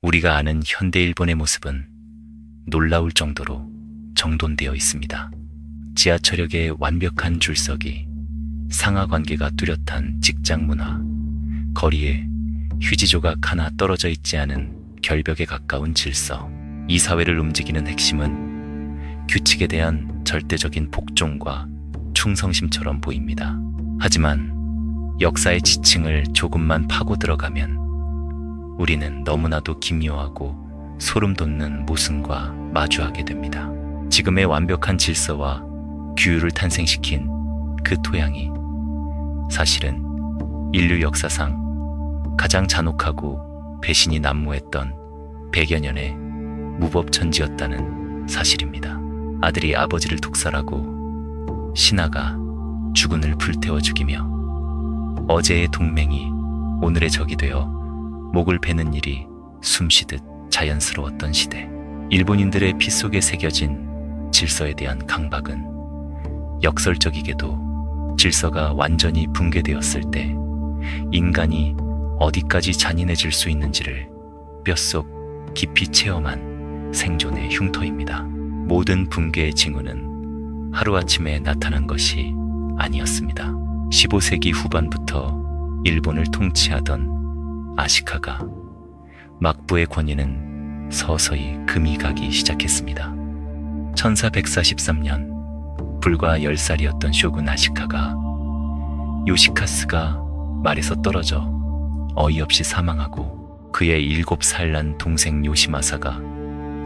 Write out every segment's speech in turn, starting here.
우리가 아는 현대 일본의 모습은 놀라울 정도로 정돈되어 있습니다. 지하철역의 완벽한 줄서기, 상하 관계가 뚜렷한 직장 문화, 거리에 휴지 조각 하나 떨어져 있지 않은 결벽에 가까운 질서. 이 사회를 움직이는 핵심은 규칙에 대한 절대적인 복종과 충성심처럼 보입니다. 하지만 역사의 지층을 조금만 파고 들어가면 우리는 너무나도 기묘하고 소름 돋는 모순과 마주하게 됩니다. 지금의 완벽한 질서와 규율을 탄생시킨 그 토양이 사실은 인류 역사상 가장 잔혹하고 배신이 난무했던 100여 년의 무법천지였다는 사실입니다. 아들이 아버지를 독살하고 신하가 주군을 불태워 죽이며 어제의 동맹이 오늘의 적이 되어 목을 베는 일이 숨쉬듯 자연스러웠던 시대. 일본인들의 피 속에 새겨진 질서에 대한 강박은 역설적이게도 질서가 완전히 붕괴되었을 때 인간이 어디까지 잔인해질 수 있는지를 뼛속 깊이 체험한 생존의 흉터입니다. 모든 붕괴의 징후는 하루아침에 나타난 것이 아니었습니다. 15세기 후반부터 일본을 통치하던 아시카가 막부의 권위는 서서히 금이 가기 시작했습니다. 1443년 불과 10살이었던 쇼군 아시카가 요시카스가 말에서 떨어져 어이없이 사망하고 그의 7살 난 동생 요시마사가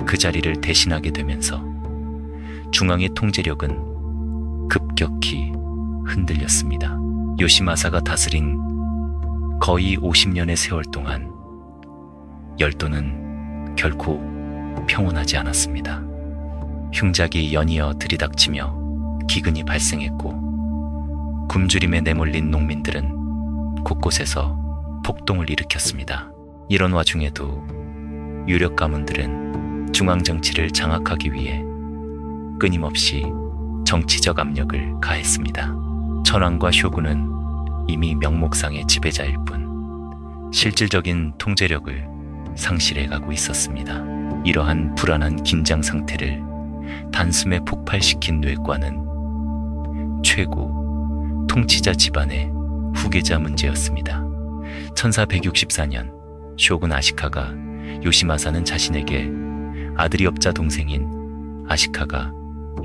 그 자리를 대신하게 되면서 중앙의 통제력은 급격히 흔들렸습니다. 요시마사가 다스린 거의 50년의 세월 동안 열도는 결코 평온하지 않았습니다. 흉작이 연이어 들이닥치며 기근이 발생했고 굶주림에 내몰린 농민들은 곳곳에서 폭동을 일으켰습니다. 이런 와중에도 유력 가문들은 중앙정치를 장악하기 위해 끊임없이 정치적 압력을 가했습니다. 천황과 쇼군은 이미 명목상의 지배자일 뿐 실질적인 통제력을 상실해가고 있었습니다. 이러한 불안한 긴장 상태를 단숨에 폭발시킨 뇌과는 최고 통치자 집안의 후계자 문제였습니다. 1464년 쇼군 아시카가 요시마사는 자신에게 아들이 없자 동생인 아시카가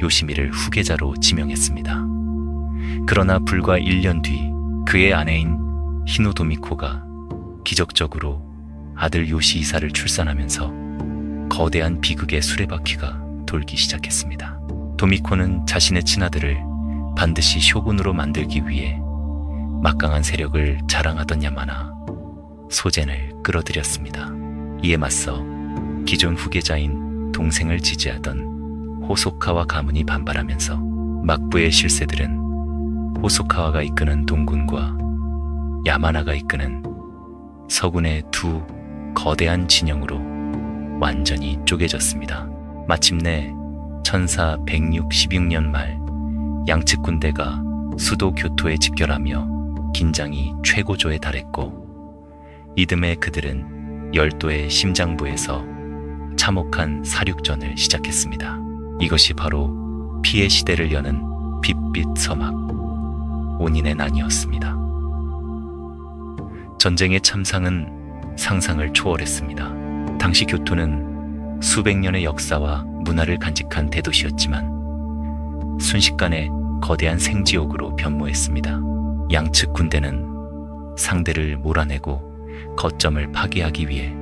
요시미를 후계자로 지명했습니다. 그러나 불과 1년 뒤 그의 아내인 히노도미코가 기적적으로 아들 요시이사를 출산하면서 거대한 비극의 수레바퀴가 돌기 시작했습니다. 도미코는 자신의 친아들을 반드시 쇼군으로 만들기 위해 막강한 세력을 자랑하던 야마나 소젠을 끌어들였습니다. 이에 맞서 기존 후계자인 동생을 지지하던 호소카와 가문이 반발하면서 막부의 실세들은 호소카와가 이끄는 동군과 야마나가 이끄는 서군의 두 거대한 진영으로 완전히 쪼개졌습니다. 마침내 1416년 말 양측 군대가 수도 교토에 집결하며 긴장이 최고조에 달했고 이듬해 그들은 열도의 심장부에서 참혹한 사륙전을 시작했습니다. 이것이 바로 피의 시대를 여는 빛빛 서막 온인의 난이었습니다. 전쟁의 참상은 상상을 초월했습니다. 당시 교토는 수백 년의 역사와 문화를 간직한 대도시였지만 순식간에 거대한 생지옥으로 변모했습니다. 양측 군대는 상대를 몰아내고 거점을 파괴하기 위해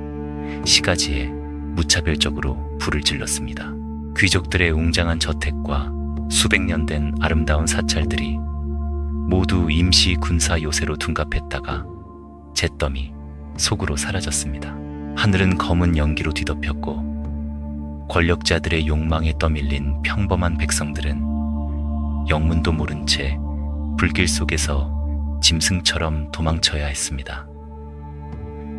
시가지에 무차별적으로 불을 질렀습니다. 귀족들의 웅장한 저택과 수백 년 된 아름다운 사찰들이 모두 임시 군사 요새로 둔갑했다가 잿더미 속으로 사라졌습니다. 하늘은 검은 연기로 뒤덮였고 권력자들의 욕망에 떠밀린 평범한 백성들은 영문도 모른 채 불길 속에서 짐승처럼 도망쳐야 했습니다.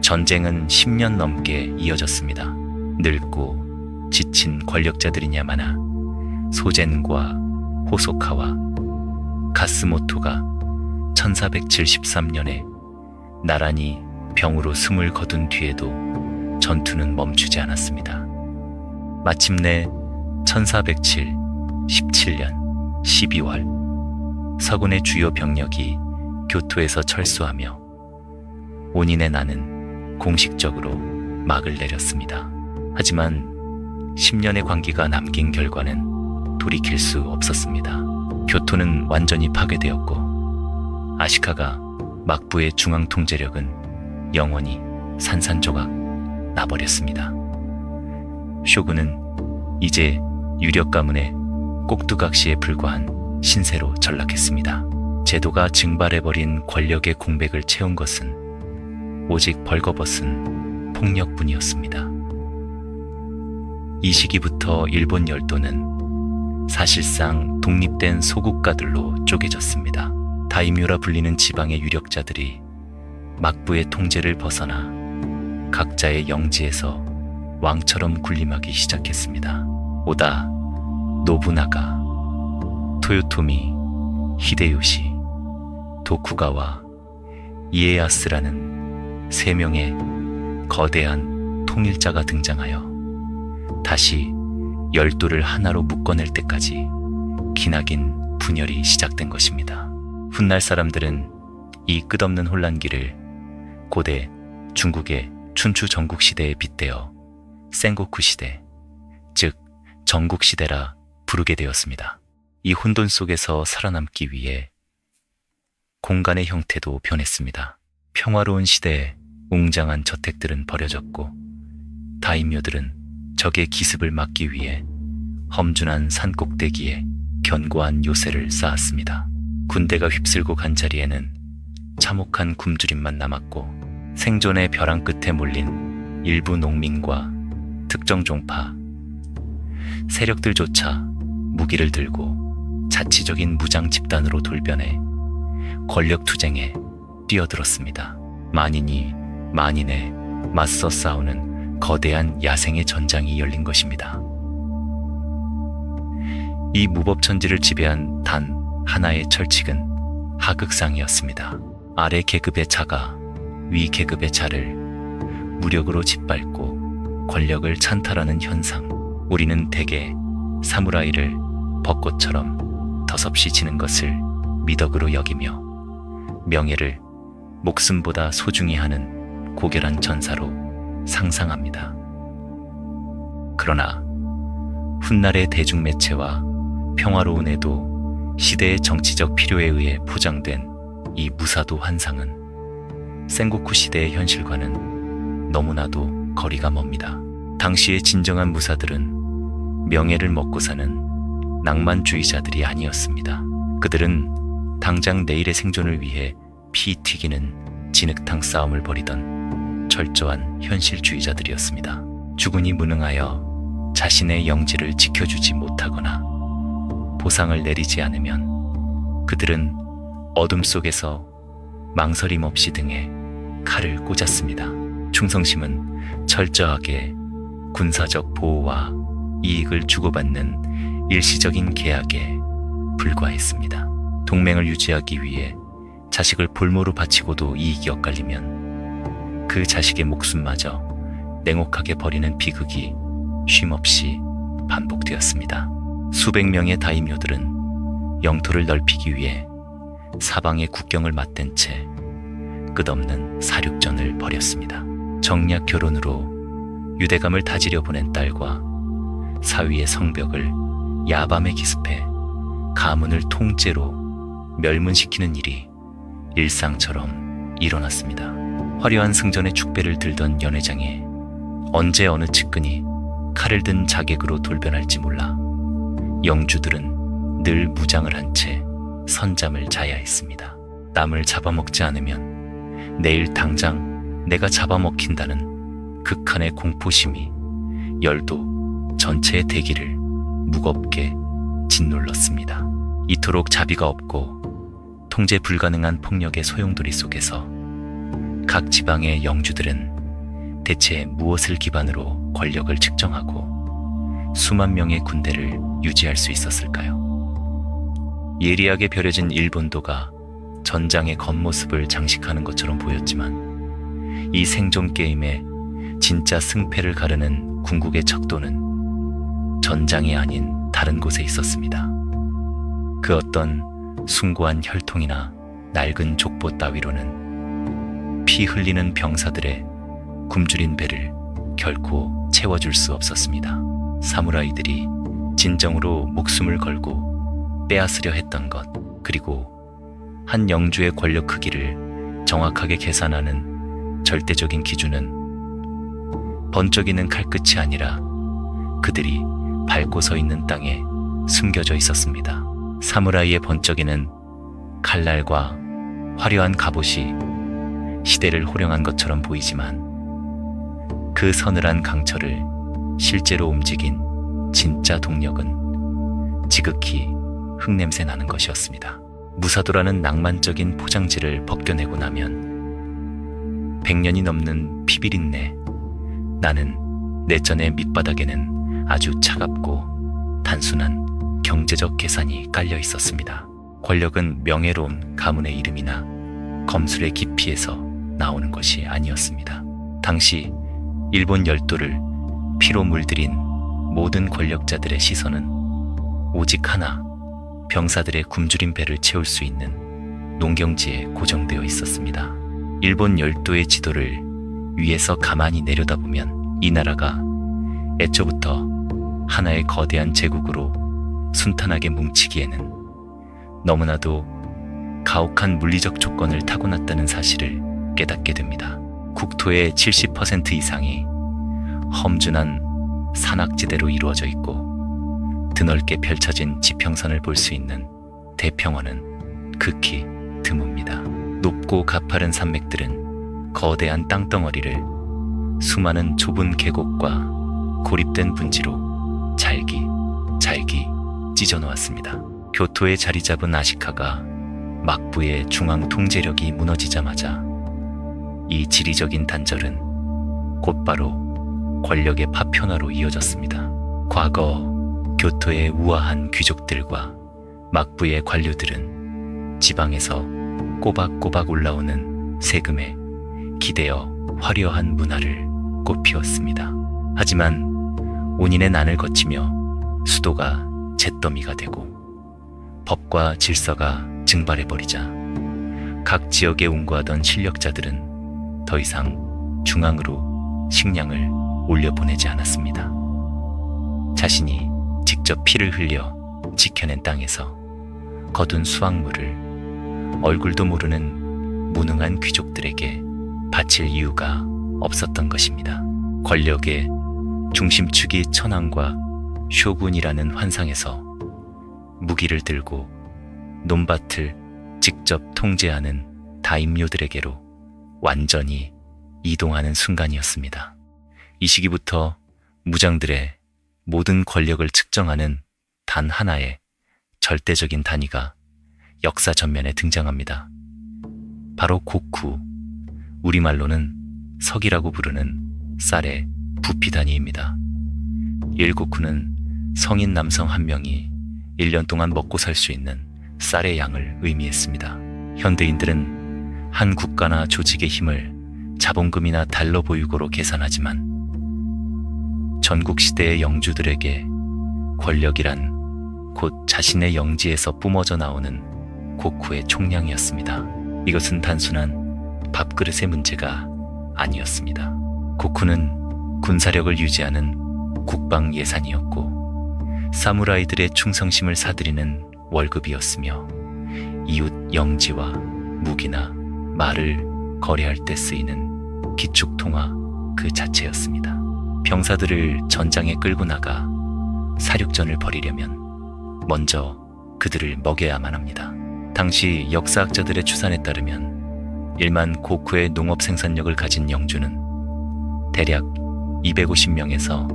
전쟁은 10년 넘게 이어졌습니다. 늙고 지친 권력자들이냐마나 소젠과 호소카와 가스모토가 1473년에 나란히 병으로 숨을 거둔 뒤에도 전투는 멈추지 않았습니다. 마침내 1407, 17년 12월 서군의 주요 병력이 교토에서 철수하며 온인의 난은 공식적으로 막을 내렸습니다. 하지만 10년의 광기가 남긴 결과는 돌이킬 수 없었습니다. 교토는 완전히 파괴되었고 아시카가 막부의 중앙 통제력은 영원히 산산조각 나버렸습니다. 쇼군은 이제 유력 가문의 꼭두각시에 불과한 신세로 전락했습니다. 제도가 증발해버린 권력의 공백을 채운 것은 오직 벌거벗은 폭력뿐이었습니다. 이 시기부터 일본 열도는 사실상 독립된 소국가들로 쪼개졌습니다. 다이묘라 불리는 지방의 유력자들이 막부의 통제를 벗어나 각자의 영지에서 왕처럼 군림하기 시작했습니다. 오다, 노부나가, 토요토미, 히데요시, 도쿠가와 이에야스라는 세 명의 거대한 통일자가 등장하여 다시 열도를 하나로 묶어낼 때까지 기나긴 분열이 시작된 것입니다. 훗날 사람들은 이 끝없는 혼란기를 고대 중국의 춘추 전국시대에 빗대어 센고쿠 시대, 즉 전국시대라 부르게 되었습니다. 이 혼돈 속에서 살아남기 위해 공간의 형태도 변했습니다. 평화로운 시대에 웅장한 저택들은 버려졌고 다임요들은 적의 기습을 막기 위해 험준한 산꼭대기에 견고한 요새를 쌓았습니다. 군대가 휩쓸고 간 자리에는 참혹한 굶주림만 남았고 생존의 벼랑 끝에 몰린 일부 농민과 특정 종파, 세력들조차 무기를 들고 자치적인 무장 집단으로 돌변해 권력 투쟁에 뛰어들었습니다. 만인이 만인에 맞서 싸우는 거대한 야생의 전장이 열린 것입니다. 이 무법천지를 지배한 단 하나의 철칙은 하극상이었습니다. 아래 계급의 자가 위 계급의 자를 무력으로 짓밟고 권력을 찬탈하는 현상. 우리는 대개 사무라이를 벚꽃처럼 덧없이 지는 것을 미덕으로 여기며 명예를 목숨보다 소중히 하는 고결한 전사로 상상합니다. 그러나 훗날의 대중매체와 평화로운 애도 시대의 정치적 필요에 의해 포장된 이 무사도 환상은 센고쿠 시대의 현실과는 너무나도 거리가 멉니다. 당시의 진정한 무사들은 명예를 먹고 사는 낭만주의자들이 아니었습니다. 그들은 당장 내일의 생존을 위해 피 튀기는 진흙탕 싸움을 벌이던 철저한 현실주의자들이었습니다. 주군이 무능하여 자신의 영지를 지켜주지 못하거나 보상을 내리지 않으면 그들은 어둠 속에서 망설임 없이 등에 칼을 꽂았습니다. 충성심은 철저하게 군사적 보호와 이익을 주고받는 일시적인 계약에 불과했습니다. 동맹을 유지하기 위해 자식을 볼모로 바치고도 이익이 엇갈리면 그 자식의 목숨마저 냉혹하게 버리는 비극이 쉼없이 반복되었습니다. 수백 명의 다임요들은 영토를 넓히기 위해 사방의 국경을 맞댄 채 끝없는 사륙전을 벌였습니다. 정략 결혼으로 유대감을 다지려 보낸 딸과 사위의 성벽을 야밤에 기습해 가문을 통째로 멸문시키는 일이 일상처럼 일어났습니다. 화려한 승전의 축배를 들던 연회장에 언제 어느 측근이 칼을 든 자객으로 돌변할지 몰라 영주들은 늘 무장을 한 채 선잠을 자야 했습니다. 남을 잡아먹지 않으면 내일 당장 내가 잡아먹힌다는 극한의 공포심이 열도 전체의 대기를 무겁게 짓눌렀습니다. 이토록 자비가 없고 통제 불가능한 폭력의 소용돌이 속에서 각 지방의 영주들은 대체 무엇을 기반으로 권력을 측정하고 수만 명의 군대를 유지할 수 있었을까요? 예리하게 벼려진 일본도가 전장의 겉모습을 장식하는 것처럼 보였지만 이 생존 게임에 진짜 승패를 가르는 궁극의 척도는 전장이 아닌 다른 곳에 있었습니다. 그 어떤 숭고한 혈통이나 낡은 족보 따위로는 피 흘리는 병사들의 굶주린 배를 결코 채워줄 수 없었습니다. 사무라이들이 진정으로 목숨을 걸고 빼앗으려 했던 것, 그리고 한 영주의 권력 크기를 정확하게 계산하는 절대적인 기준은 번쩍이는 칼끝이 아니라 그들이 밟고 서 있는 땅에 숨겨져 있었습니다. 사무라이의 번쩍이는 칼날과 화려한 갑옷이 시대를 호령한 것처럼 보이지만 그 서늘한 강철을 실제로 움직인 진짜 동력은 지극히 흙냄새 나는 것이었습니다. 무사도라는 낭만적인 포장지를 벗겨내고 나면 100년이 넘는 피비린내, 나는 내전의 밑바닥에는 아주 차갑고 단순한 경제적 계산이 깔려 있었습니다. 권력은 명예로운 가문의 이름이나 검술의 깊이에서 나오는 것이 아니었습니다. 당시 일본 열도를 피로 물들인 모든 권력자들의 시선은 오직 하나, 병사들의 굶주린 배를 채울 수 있는 농경지에 고정되어 있었습니다. 일본 열도의 지도를 위에서 가만히 내려다보면 이 나라가 애초부터 하나의 거대한 제국으로 순탄하게 뭉치기에는 너무나도 가혹한 물리적 조건을 타고났다는 사실을 깨닫게 됩니다. 국토의 70% 이상이 험준한 산악지대로 이루어져 있고 드넓게 펼쳐진 지평선을 볼 수 있는 대평원은 극히 드뭅니다. 높고 가파른 산맥들은 거대한 땅덩어리를 수많은 좁은 계곡과 고립된 분지로 잘기 찢어놓았습니다. 교토에 자리 잡은 아시카가 막부의 중앙 통제력이 무너지자마자 이 지리적인 단절은 곧바로 권력의 파편화로 이어졌습니다. 과거 교토의 우아한 귀족들과 막부의 관료들은 지방에서 꼬박꼬박 올라오는 세금에 기대어 화려한 문화를 꽃피웠습니다. 하지만 온인의 난을 거치며 수도가 잿더미가 되고 법과 질서가 증발해버리자 각 지역에 운구하던 실력자들은 더 이상 중앙으로 식량을 올려보내지 않았습니다. 자신이 직접 피를 흘려 지켜낸 땅에서 거둔 수확물을 얼굴도 모르는 무능한 귀족들에게 바칠 이유가 없었던 것입니다. 권력의 중심축이 천황과 쇼군이라는 환상에서 무기를 들고 논밭을 직접 통제하는 다임요들에게로 완전히 이동하는 순간이었습니다. 이 시기부터 무장들의 모든 권력을 측정하는 단 하나의 절대적인 단위가 역사 전면에 등장합니다. 바로 고쿠, 우리말로는 석이라고 부르는 쌀의 부피 단위입니다. 1고쿠는 성인 남성 한 명이 1년 동안 먹고 살 수 있는 쌀의 양을 의미했습니다. 현대인들은 한 국가나 조직의 힘을 자본금이나 달러 보유고로 계산하지만 전국시대의 영주들에게 권력이란 곧 자신의 영지에서 뿜어져 나오는 고쿠의 총량이었습니다. 이것은 단순한 밥그릇의 문제가 아니었습니다. 고쿠는 군사력을 유지하는 국방 예산이었고 사무라이들의 충성심을 사들이는 월급이었으며 이웃 영지와 무기나 말을 거래할 때 쓰이는 기축통화 그 자체였습니다. 병사들을 전장에 끌고 나가 사륙전을 벌이려면 먼저 그들을 먹여야만 합니다. 당시 역사학자들의 추산에 따르면 1만 고쿠의 농업 생산력을 가진 영주는 대략 250명에서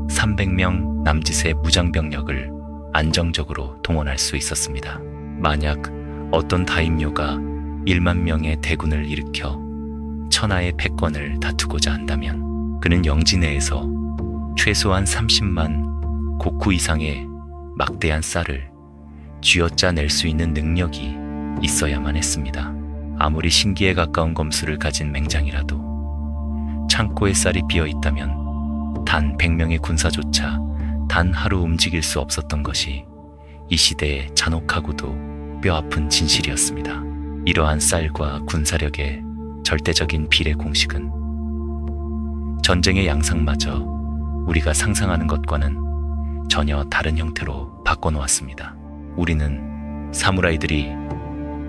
300명 남짓의 무장병력을 안정적으로 동원할 수 있었습니다. 만약 어떤 다임요가 1만 명의 대군을 일으켜 천하의 패권을 다투고자 한다면 그는 영지 내에서 최소한 30만 고쿠 이상의 막대한 쌀을 쥐어짜 낼 수 있는 능력이 있어야만 했습니다. 아무리 신기에 가까운 검수를 가진 맹장이라도 창고에 쌀이 비어 있다면 단 100명의 군사조차 단 하루 움직일 수 없었던 것이 이 시대의 잔혹하고도 뼈아픈 진실이었습니다. 이러한 쌀과 군사력의 절대적인 비례 공식은 전쟁의 양상마저 우리가 상상하는 것과는 전혀 다른 형태로 바꿔놓았습니다. 우리는 사무라이들이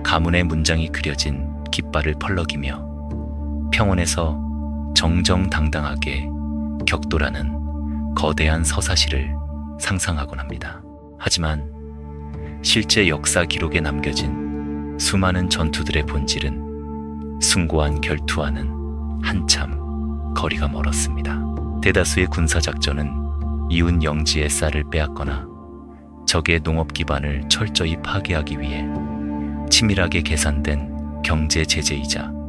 가문의 문장이 그려진 깃발을 펄럭이며 평원에서 정정당당하게 격돌하는 거대한 서사시를 상상하곤 합니다. 하지만 실제 역사 기록에 남겨진 수많은 전투들의 본질은 숭고한 결투와는 한참 거리가 멀었습니다. 대다수의 군사작전은 이웃 영지의 쌀을 빼앗거나 적의 농업 기반을 철저히 파괴하기 위해 치밀하게 계산된 경제 제재이자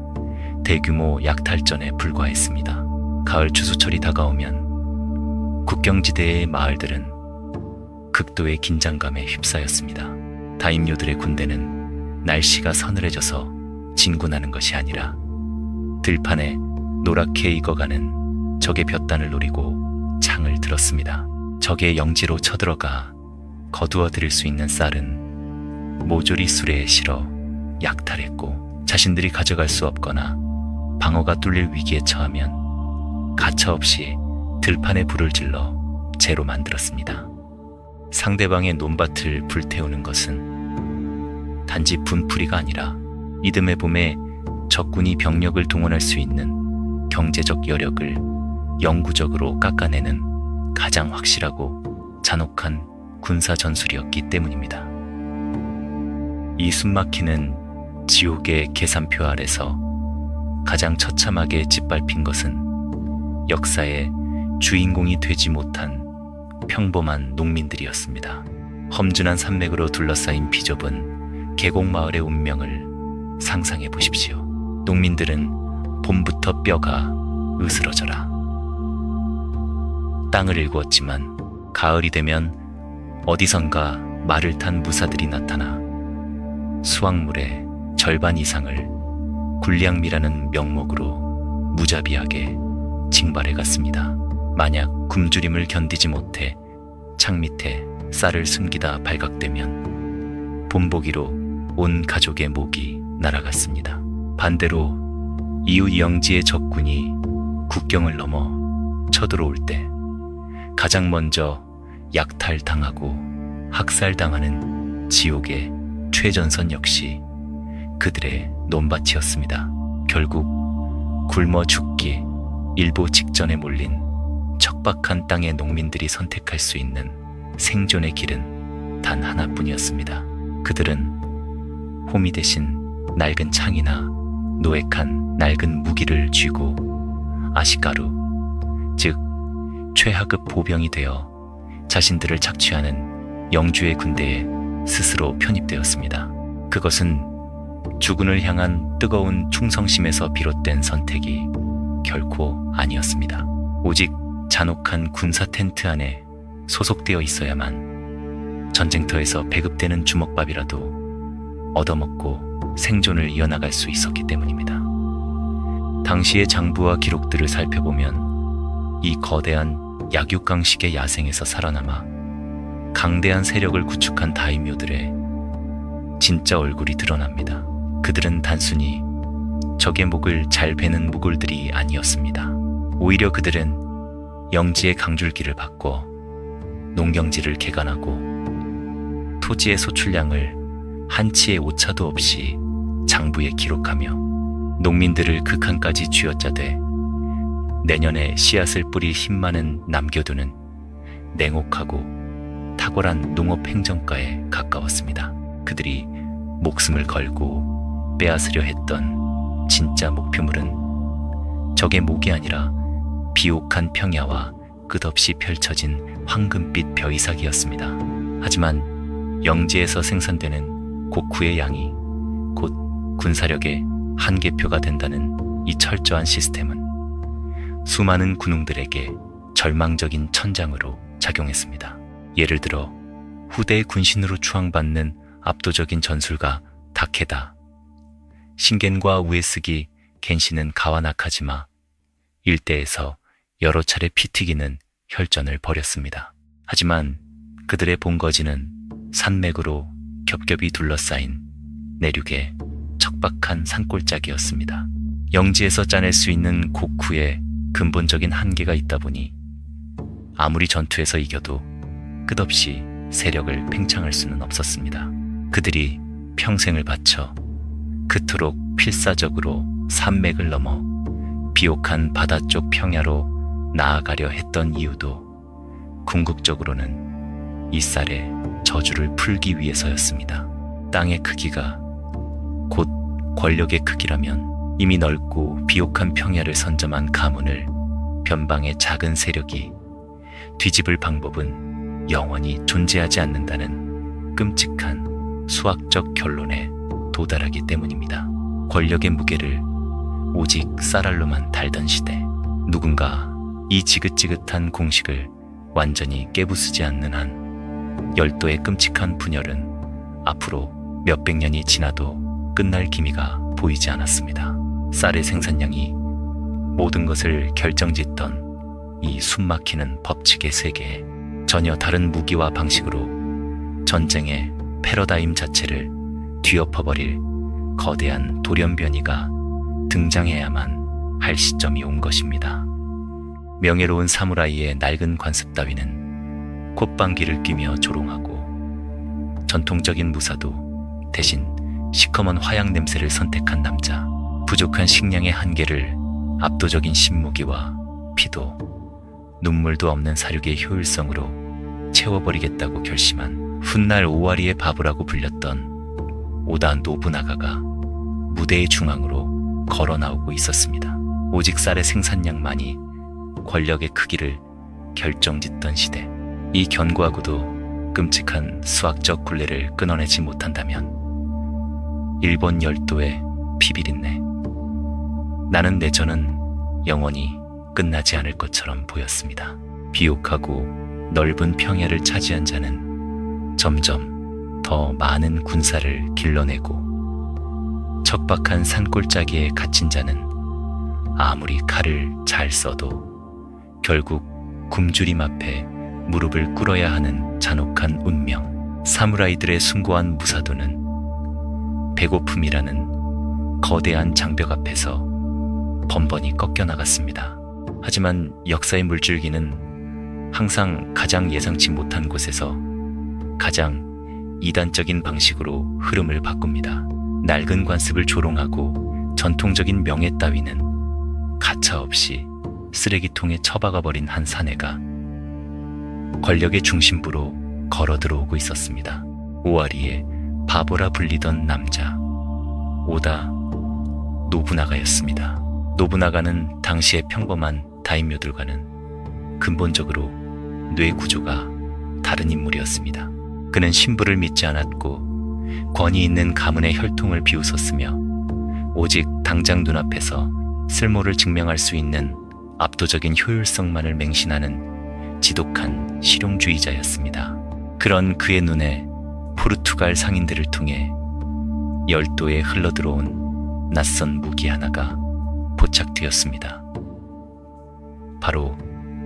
대규모 약탈전에 불과했습니다. 가을 추수철이 다가오면 국경지대의 마을들은 극도의 긴장감에 휩싸였습니다. 다임요들의 군대는 날씨가 서늘해져서 진군하는 것이 아니라 들판에 노랗게 익어가는 적의 볕단을 노리고 창을 들었습니다. 적의 영지로 쳐들어가 거두어들일 수 있는 쌀은 모조리 수레에 실어 약탈했고, 자신들이 가져갈 수 없거나 방어가 뚫릴 위기에 처하면 가차없이 들판에 불을 질러 재로 만들었습니다. 상대방의 논밭을 불태우는 것은 단지 분풀이가 아니라 이듬해 봄에 적군이 병력을 동원할 수 있는 경제적 여력을 영구적으로 깎아내는 가장 확실하고 잔혹한 군사 전술이었기 때문입니다. 이 숨막히는 지옥의 계산표 아래서 가장 처참하게 짓밟힌 것은 역사의 주인공이 되지 못한 평범한 농민들이었습니다. 험준한 산맥으로 둘러싸인 비좁은 계곡마을의 운명을 상상해 보십시오. 농민들은 봄부터 뼈가 으스러져라 땅을 일구었지만 가을이 되면 어디선가 말을 탄 무사들이 나타나 수확물의 절반 이상을 군량미라는 명목으로 무자비하게 징발해 갔습니다. 만약 굶주림을 견디지 못해 창 밑에 쌀을 숨기다 발각되면 본보기로 온 가족의 목이 날아갔습니다. 반대로 이웃 영지의 적군이 국경을 넘어 쳐들어올 때 가장 먼저 약탈당하고 학살당하는 지옥의 최전선 역시 그들의 논밭이었습니다. 결국 굶어 죽기 일보 직전에 몰린 척박한 땅의 농민들이 선택할 수 있는 생존의 길은 단 하나뿐이었습니다. 그들은 호미 대신 낡은 창이나 노획한 낡은 무기를 쥐고 아시가루, 즉 최하급 보병이 되어 자신들을 착취하는 영주의 군대에 스스로 편입되었습니다. 그것은 주군을 향한 뜨거운 충성심에서 비롯된 선택이 결코 아니었습니다. 오직 잔혹한 군사 텐트 안에 소속되어 있어야만 전쟁터에서 배급되는 주먹밥이라도 얻어먹고 생존을 이어나갈 수 있었기 때문입니다. 당시의 장부와 기록들을 살펴보면 이 거대한 약육강식의 야생에서 살아남아 강대한 세력을 구축한 다이묘들의 진짜 얼굴이 드러납니다. 그들은 단순히 적의 목을 잘 베는 무골들이 아니었습니다. 오히려 그들은 영지의 강줄기를 바꿔 농경지를 개간하고 토지의 소출량을 한치의 오차도 없이 장부에 기록하며 농민들을 극한까지 쥐어짜되 내년에 씨앗을 뿌릴 힘만은 남겨두는 냉혹하고 탁월한 농업 행정가에 가까웠습니다. 그들이 목숨을 걸고 빼앗으려 했던 진짜 목표물은 적의 목이 아니라 비옥한 평야와 끝없이 펼쳐진 황금빛 벼이삭이었습니다. 하지만 영지에서 생산되는 곡후의 양이 곧 군사력의 한계표가 된다는 이 철저한 시스템은 수많은 군웅들에게 절망적인 천장으로 작용했습니다. 예를 들어 후대의 군신으로 추앙받는 압도적인 전술가 다케다, 신겐과 우에스기 겐시는 가와나카지마, 일대에서 여러 차례 피 튀기는 혈전을 벌였습니다. 하지만 그들의 본거지는 산맥으로 겹겹이 둘러싸인 내륙의 척박한 산골짜기였습니다. 영지에서 짜낼 수 있는 곡후에 근본적인 한계가 있다 보니 아무리 전투에서 이겨도 끝없이 세력을 팽창할 수는 없었습니다. 그들이 평생을 바쳐 그토록 필사적으로 산맥을 넘어 비옥한 바다 쪽 평야로 나아가려 했던 이유도 궁극적으로는 이 쌀의 저주를 풀기 위해서였습니다. 땅의 크기가 곧 권력의 크기라면 이미 넓고 비옥한 평야를 선점한 가문을 변방의 작은 세력이 뒤집을 방법은 영원히 존재하지 않는다는 끔찍한 수학적 결론에 도달하기 때문입니다. 권력의 무게를 오직 쌀알로만 달던 시대, 누군가 이 지긋지긋한 공식을 완전히 깨부수지 않는 한 열도의 끔찍한 분열은 앞으로 몇백 년이 지나도 끝날 기미가 보이지 않았습니다. 쌀의 생산량이 모든 것을 결정짓던 이 숨막히는 법칙의 세계에 전혀 다른 무기와 방식으로 전쟁의 패러다임 자체를 뒤엎어버릴 거대한 돌연변이가 등장해야만 할 시점이 온 것입니다. 명예로운 사무라이의 낡은 관습 따위는 콧방귀를 뀌며 조롱하고 전통적인 무사도 대신 시커먼 화약 냄새를 선택한 남자, 부족한 식량의 한계를 압도적인 신무기와 피도 눈물도 없는 사륙의 효율성으로 채워버리겠다고 결심한 훗날 오와리의 바보라고 불렸던 오다 노부나가가 무대의 중앙으로 걸어 나오고 있었습니다. 오직 쌀의 생산량만이 권력의 크기를 결정짓던 시대, 이 견고하고도 끔찍한 수학적 굴레를 끊어내지 못한다면 일본 열도의 피비린내, 나는 내전은 영원히 끝나지 않을 것처럼 보였습니다. 비옥하고 넓은 평야를 차지한 자는 점점 더 많은 군사를 길러내고 척박한 산골짜기에 갇힌 자는 아무리 칼을 잘 써도 결국 굶주림 앞에 무릎을 꿇어야 하는 잔혹한 운명, 사무라이들의 숭고한 무사도는 배고픔이라는 거대한 장벽 앞에서 번번이 꺾여나갔습니다. 하지만 역사의 물줄기는 항상 가장 예상치 못한 곳에서 가장 이단적인 방식으로 흐름을 바꿉니다. 낡은 관습을 조롱하고 전통적인 명예 따위는 가차없이 쓰레기통에 처박아버린 한 사내가 권력의 중심부로 걸어 들어오고 있었습니다. 오와리에 바보라 불리던 남자, 오다 노부나가였습니다. 노부나가는 당시의 평범한 다임요들과는 근본적으로 뇌 구조가 다른 인물이었습니다. 그는 신부를 믿지 않았고 권위 있는 가문의 혈통을 비웃었으며 오직 당장 눈앞에서 쓸모를 증명할 수 있는 압도적인 효율성만을 맹신하는 지독한 실용주의자였습니다. 그런 그의 눈에 포르투갈 상인들을 통해 열도에 흘러들어온 낯선 무기 하나가 포착되었습니다. 바로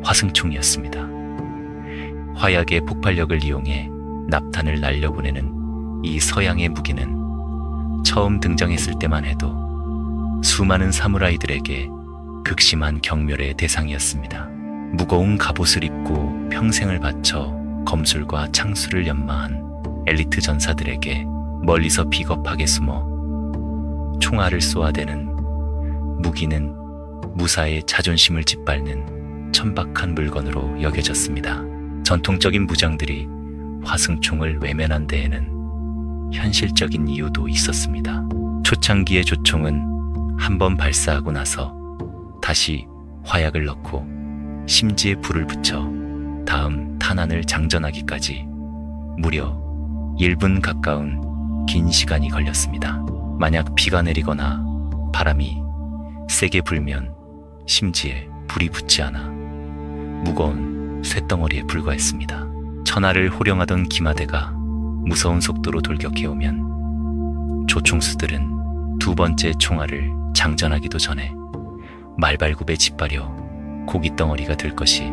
화승총이었습니다. 화약의 폭발력을 이용해 납탄을 날려보내는 이 서양의 무기는 처음 등장했을 때만 해도 수많은 사무라이들에게 극심한 경멸의 대상이었습니다. 무거운 갑옷을 입고 평생을 바쳐 검술과 창술을 연마한 엘리트 전사들에게 멀리서 비겁하게 숨어 총알을 쏘아대는 무기는 무사의 자존심을 짓밟는 천박한 물건으로 여겨졌습니다. 전통적인 무장들이 화승총을 외면한 데에는 현실적인 이유도 있었습니다. 초창기의 조총은 한번 발사하고 나서 다시 화약을 넣고 심지에 불을 붙여 다음 탄환을 장전하기까지 무려 1분 가까운 긴 시간이 걸렸습니다. 만약 비가 내리거나 바람이 세게 불면 심지에 불이 붙지 않아 무거운 쇳덩어리에 불과했습니다. 천하를 호령하던 기마대가 무서운 속도로 돌격해오면 조총수들은 두 번째 총알을 장전하기도 전에 말발굽에 짓밟려 고깃덩어리가 될 것이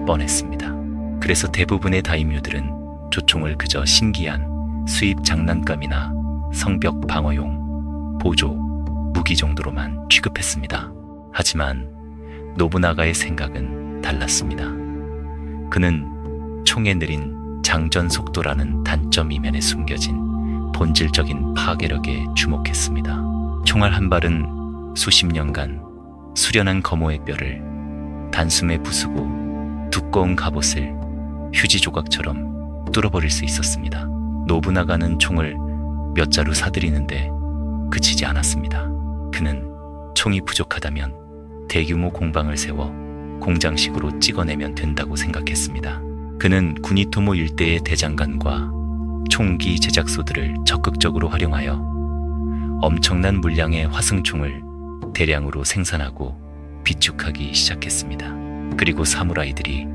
뻔했습니다. 그래서 대부분의 다임요들은 조총을 그저 신기한 수입 장난감이나 성벽 방어용 보조 무기 정도로만 취급했습니다. 하지만 노부나가의 생각은 달랐습니다. 그는 총의 느린 장전 속도라는 단점 이면에 숨겨진 본질적인 파괴력에 주목했습니다. 총알 한 발은 수십 년간 수련한 검호의 뼈를 단숨에 부수고 두꺼운 갑옷을 휴지 조각처럼 뚫어버릴 수 있었습니다. 노부나가는 총을 몇 자루 사들이는데 그치지 않았습니다. 그는 총이 부족하다면 대규모 공방을 세워 공장식으로 찍어내면 된다고 생각했습니다. 그는 구니토모 일대의 대장간과 총기 제작소들을 적극적으로 활용하여 엄청난 물량의 화승총을 대량으로 생산하고 비축하기 시작했습니다. 그리고 사무라이들이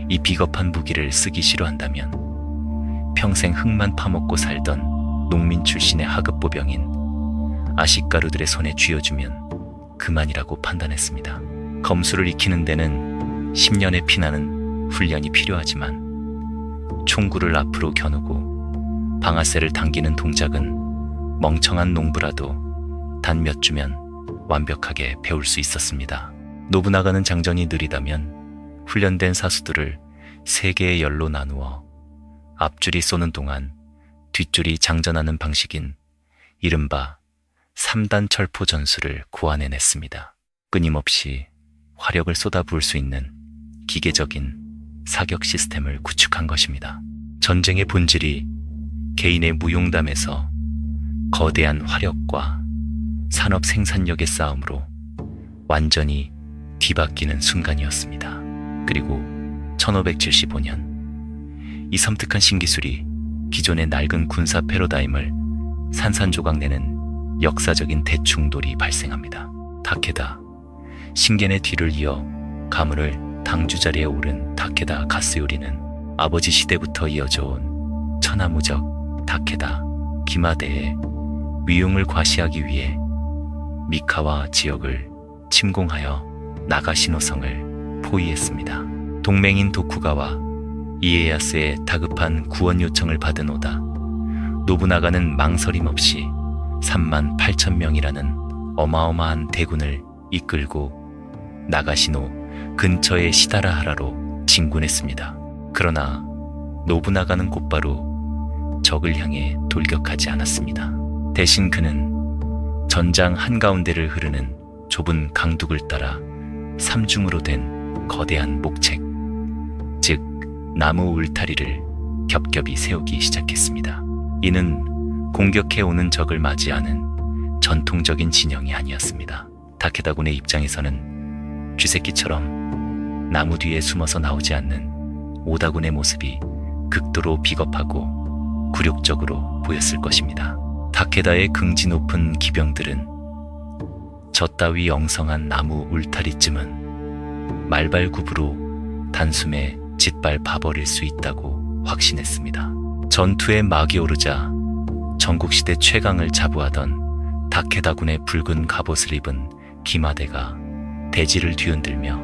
이 비겁한 무기를 쓰기 싫어한다면 평생 흙만 파먹고 살던 농민 출신의 하급보병인 아시가루들의 손에 쥐어주면 그만이라고 판단했습니다. 검수를 익히는 데는 10년의 피나는 훈련이 필요하지만 총구를 앞으로 겨누고 방아쇠를 당기는 동작은 멍청한 농부라도 단 몇 주면 완벽하게 배울 수 있었습니다. 노부나가는 장전이 느리다면 훈련된 사수들을 3개의 열로 나누어 앞줄이 쏘는 동안 뒷줄이 장전하는 방식인 이른바 3단 철포 전술을 고안해냈습니다. 끊임없이 화력을 쏟아부을 수 있는 기계적인 사격 시스템을 구축한 것입니다. 전쟁의 본질이 개인의 무용담에서 거대한 화력과 산업 생산력의 싸움으로 완전히 뒤바뀌는 순간이었습니다. 그리고 1575년 이 섬뜩한 신기술이 기존의 낡은 군사 패러다임을 산산조각 내는 역사적인 대충돌이 발생합니다. 타케다 신겐의 뒤를 이어 가문을 당주 자리에 오른 타케다 가스요리는 아버지 시대부터 이어져 온 천하무적 타케다 기마대의 위용을 과시하기 위해 미카와 지역을 침공하여 나가시노성을 포위했습니다. 동맹인 도쿠가와 이에야스의 다급한 구원 요청을 받은 오다 노부나가는 망설임 없이 3만 8천 명이라는 어마어마한 대군을 이끌고 나가시노 근처의 시다라하라로 진군했습니다. 그러나 노부나가는 곧바로 적을 향해 돌격하지 않았습니다. 대신 그는 전장 한가운데를 흐르는 좁은 강둑을 따라 삼중으로 된 거대한 목책, 즉 나무 울타리를 겹겹이 세우기 시작했습니다. 이는 공격해오는 적을 맞이하는 전통적인 진영이 아니었습니다. 타케다군의 입장에서는 쥐새끼처럼 나무 뒤에 숨어서 나오지 않는 오다군의 모습이 극도로 비겁하고 굴욕적으로 보였을 것입니다. 타케다의 긍지 높은 기병들은 저 따위 엉성한 나무 울타리쯤은 말발굽으로 단숨에 짓밟아버릴 수 있다고 확신했습니다. 전투에 막이 오르자 전국시대 최강을 자부하던 타케다군의 붉은 갑옷을 입은 기마대가 대지를 뒤흔들며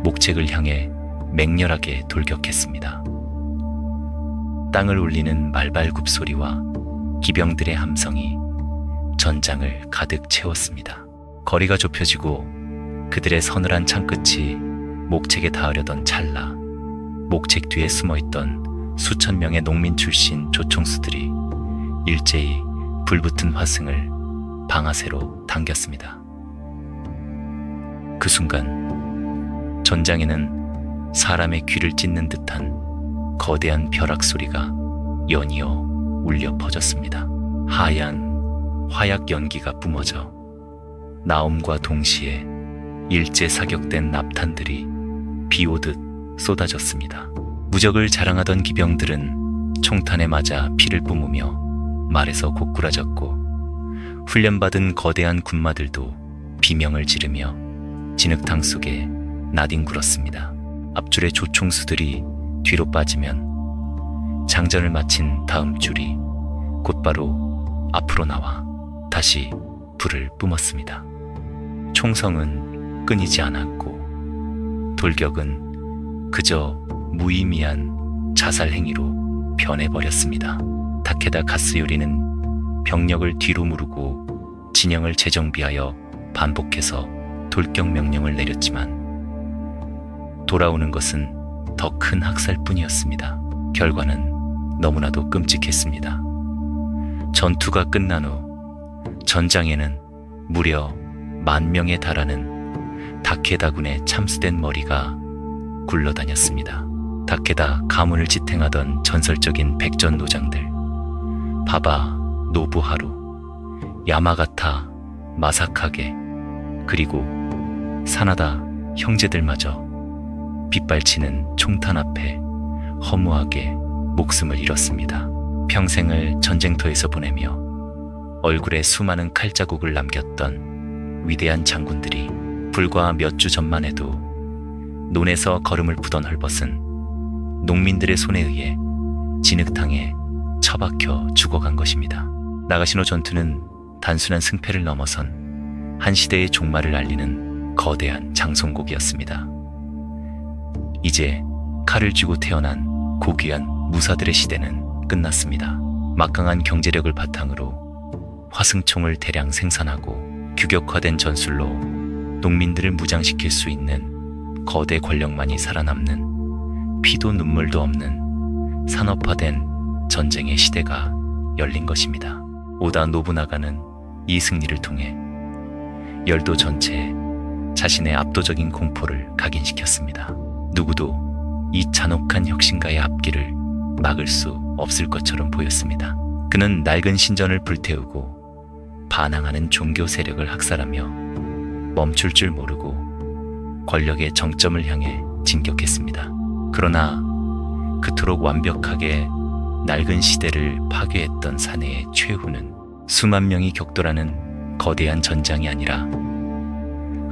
목책을 향해 맹렬하게 돌격했습니다. 땅을 울리는 말발굽 소리와 기병들의 함성이 전장을 가득 채웠습니다. 거리가 좁혀지고 그들의 서늘한 창끝이 목책에 닿으려던 찰나 목책 뒤에 숨어있던 수천 명의 농민 출신 조총수들이 일제히 불붙은 화승을 방아쇠로 당겼습니다. 그 순간 전장에는 사람의 귀를 찢는 듯한 거대한 벼락 소리가 연이어 울려 퍼졌습니다. 하얀 화약 연기가 뿜어져 나옴과 동시에 일제 사격된 납탄들이 비오듯 쏟아졌습니다. 무적을 자랑하던 기병들은 총탄에 맞아 피를 뿜으며 말에서 고꾸라졌고 훈련받은 거대한 군마들도 비명을 지르며 진흙탕 속에 나뒹굴었습니다. 앞줄의 조총수들이 뒤로 빠지면 장전을 마친 다음 줄이 곧바로 앞으로 나와 다시 불을 뿜었습니다. 총성은 끊이지 않았고 돌격은 그저 무의미한 자살 행위로 변해버렸습니다. 다케다 가스요리는 병력을 뒤로 무르고 진영을 재정비하여 반복해서 돌격 명령을 내렸지만 돌아오는 것은 더 큰 학살뿐이었습니다. 결과는 너무나도 끔찍했습니다. 전투가 끝난 후 전장에는 무려 10,000명에 달하는 다케다군의 참수된 머리가 굴러다녔습니다. 다케다 가문을 지탱하던 전설적인 백전 노장들, 바바, 노부하루, 야마가타, 마사카게, 그리고 사나다 형제들마저 빗발치는 총탄 앞에 허무하게 목숨을 잃었습니다. 평생을 전쟁터에서 보내며 얼굴에 수많은 칼자국을 남겼던 위대한 장군들이 불과 몇 주 전만 해도 논에서 걸음을 푸던 헐벗은 농민들의 손에 의해 진흙탕에 처박혀 죽어간 것입니다. 나가시노 전투는 단순한 승패를 넘어선 한 시대의 종말을 알리는 거대한 장송곡이었습니다. 이제 칼을 쥐고 태어난 고귀한 무사들의 시대는 끝났습니다. 막강한 경제력을 바탕으로 화승총을 대량 생산하고 규격화된 전술로 농민들을 무장시킬 수 있는 거대 권력만이 살아남는 피도 눈물도 없는 산업화된 전쟁의 시대가 열린 것입니다. 오다 노부나가는 이 승리를 통해 열도 전체에 자신의 압도적인 공포를 각인시켰습니다. 누구도 이 잔혹한 혁신가의 앞길을 막을 수 없을 것처럼 보였습니다. 그는 낡은 신전을 불태우고 반항하는 종교 세력을 학살하며 멈출 줄 모르고 권력의 정점을 향해 진격했습니다. 그러나 그토록 완벽하게 낡은 시대를 파괴했던 사내의 최후는 수만 명이 격돌하는 거대한 전장이 아니라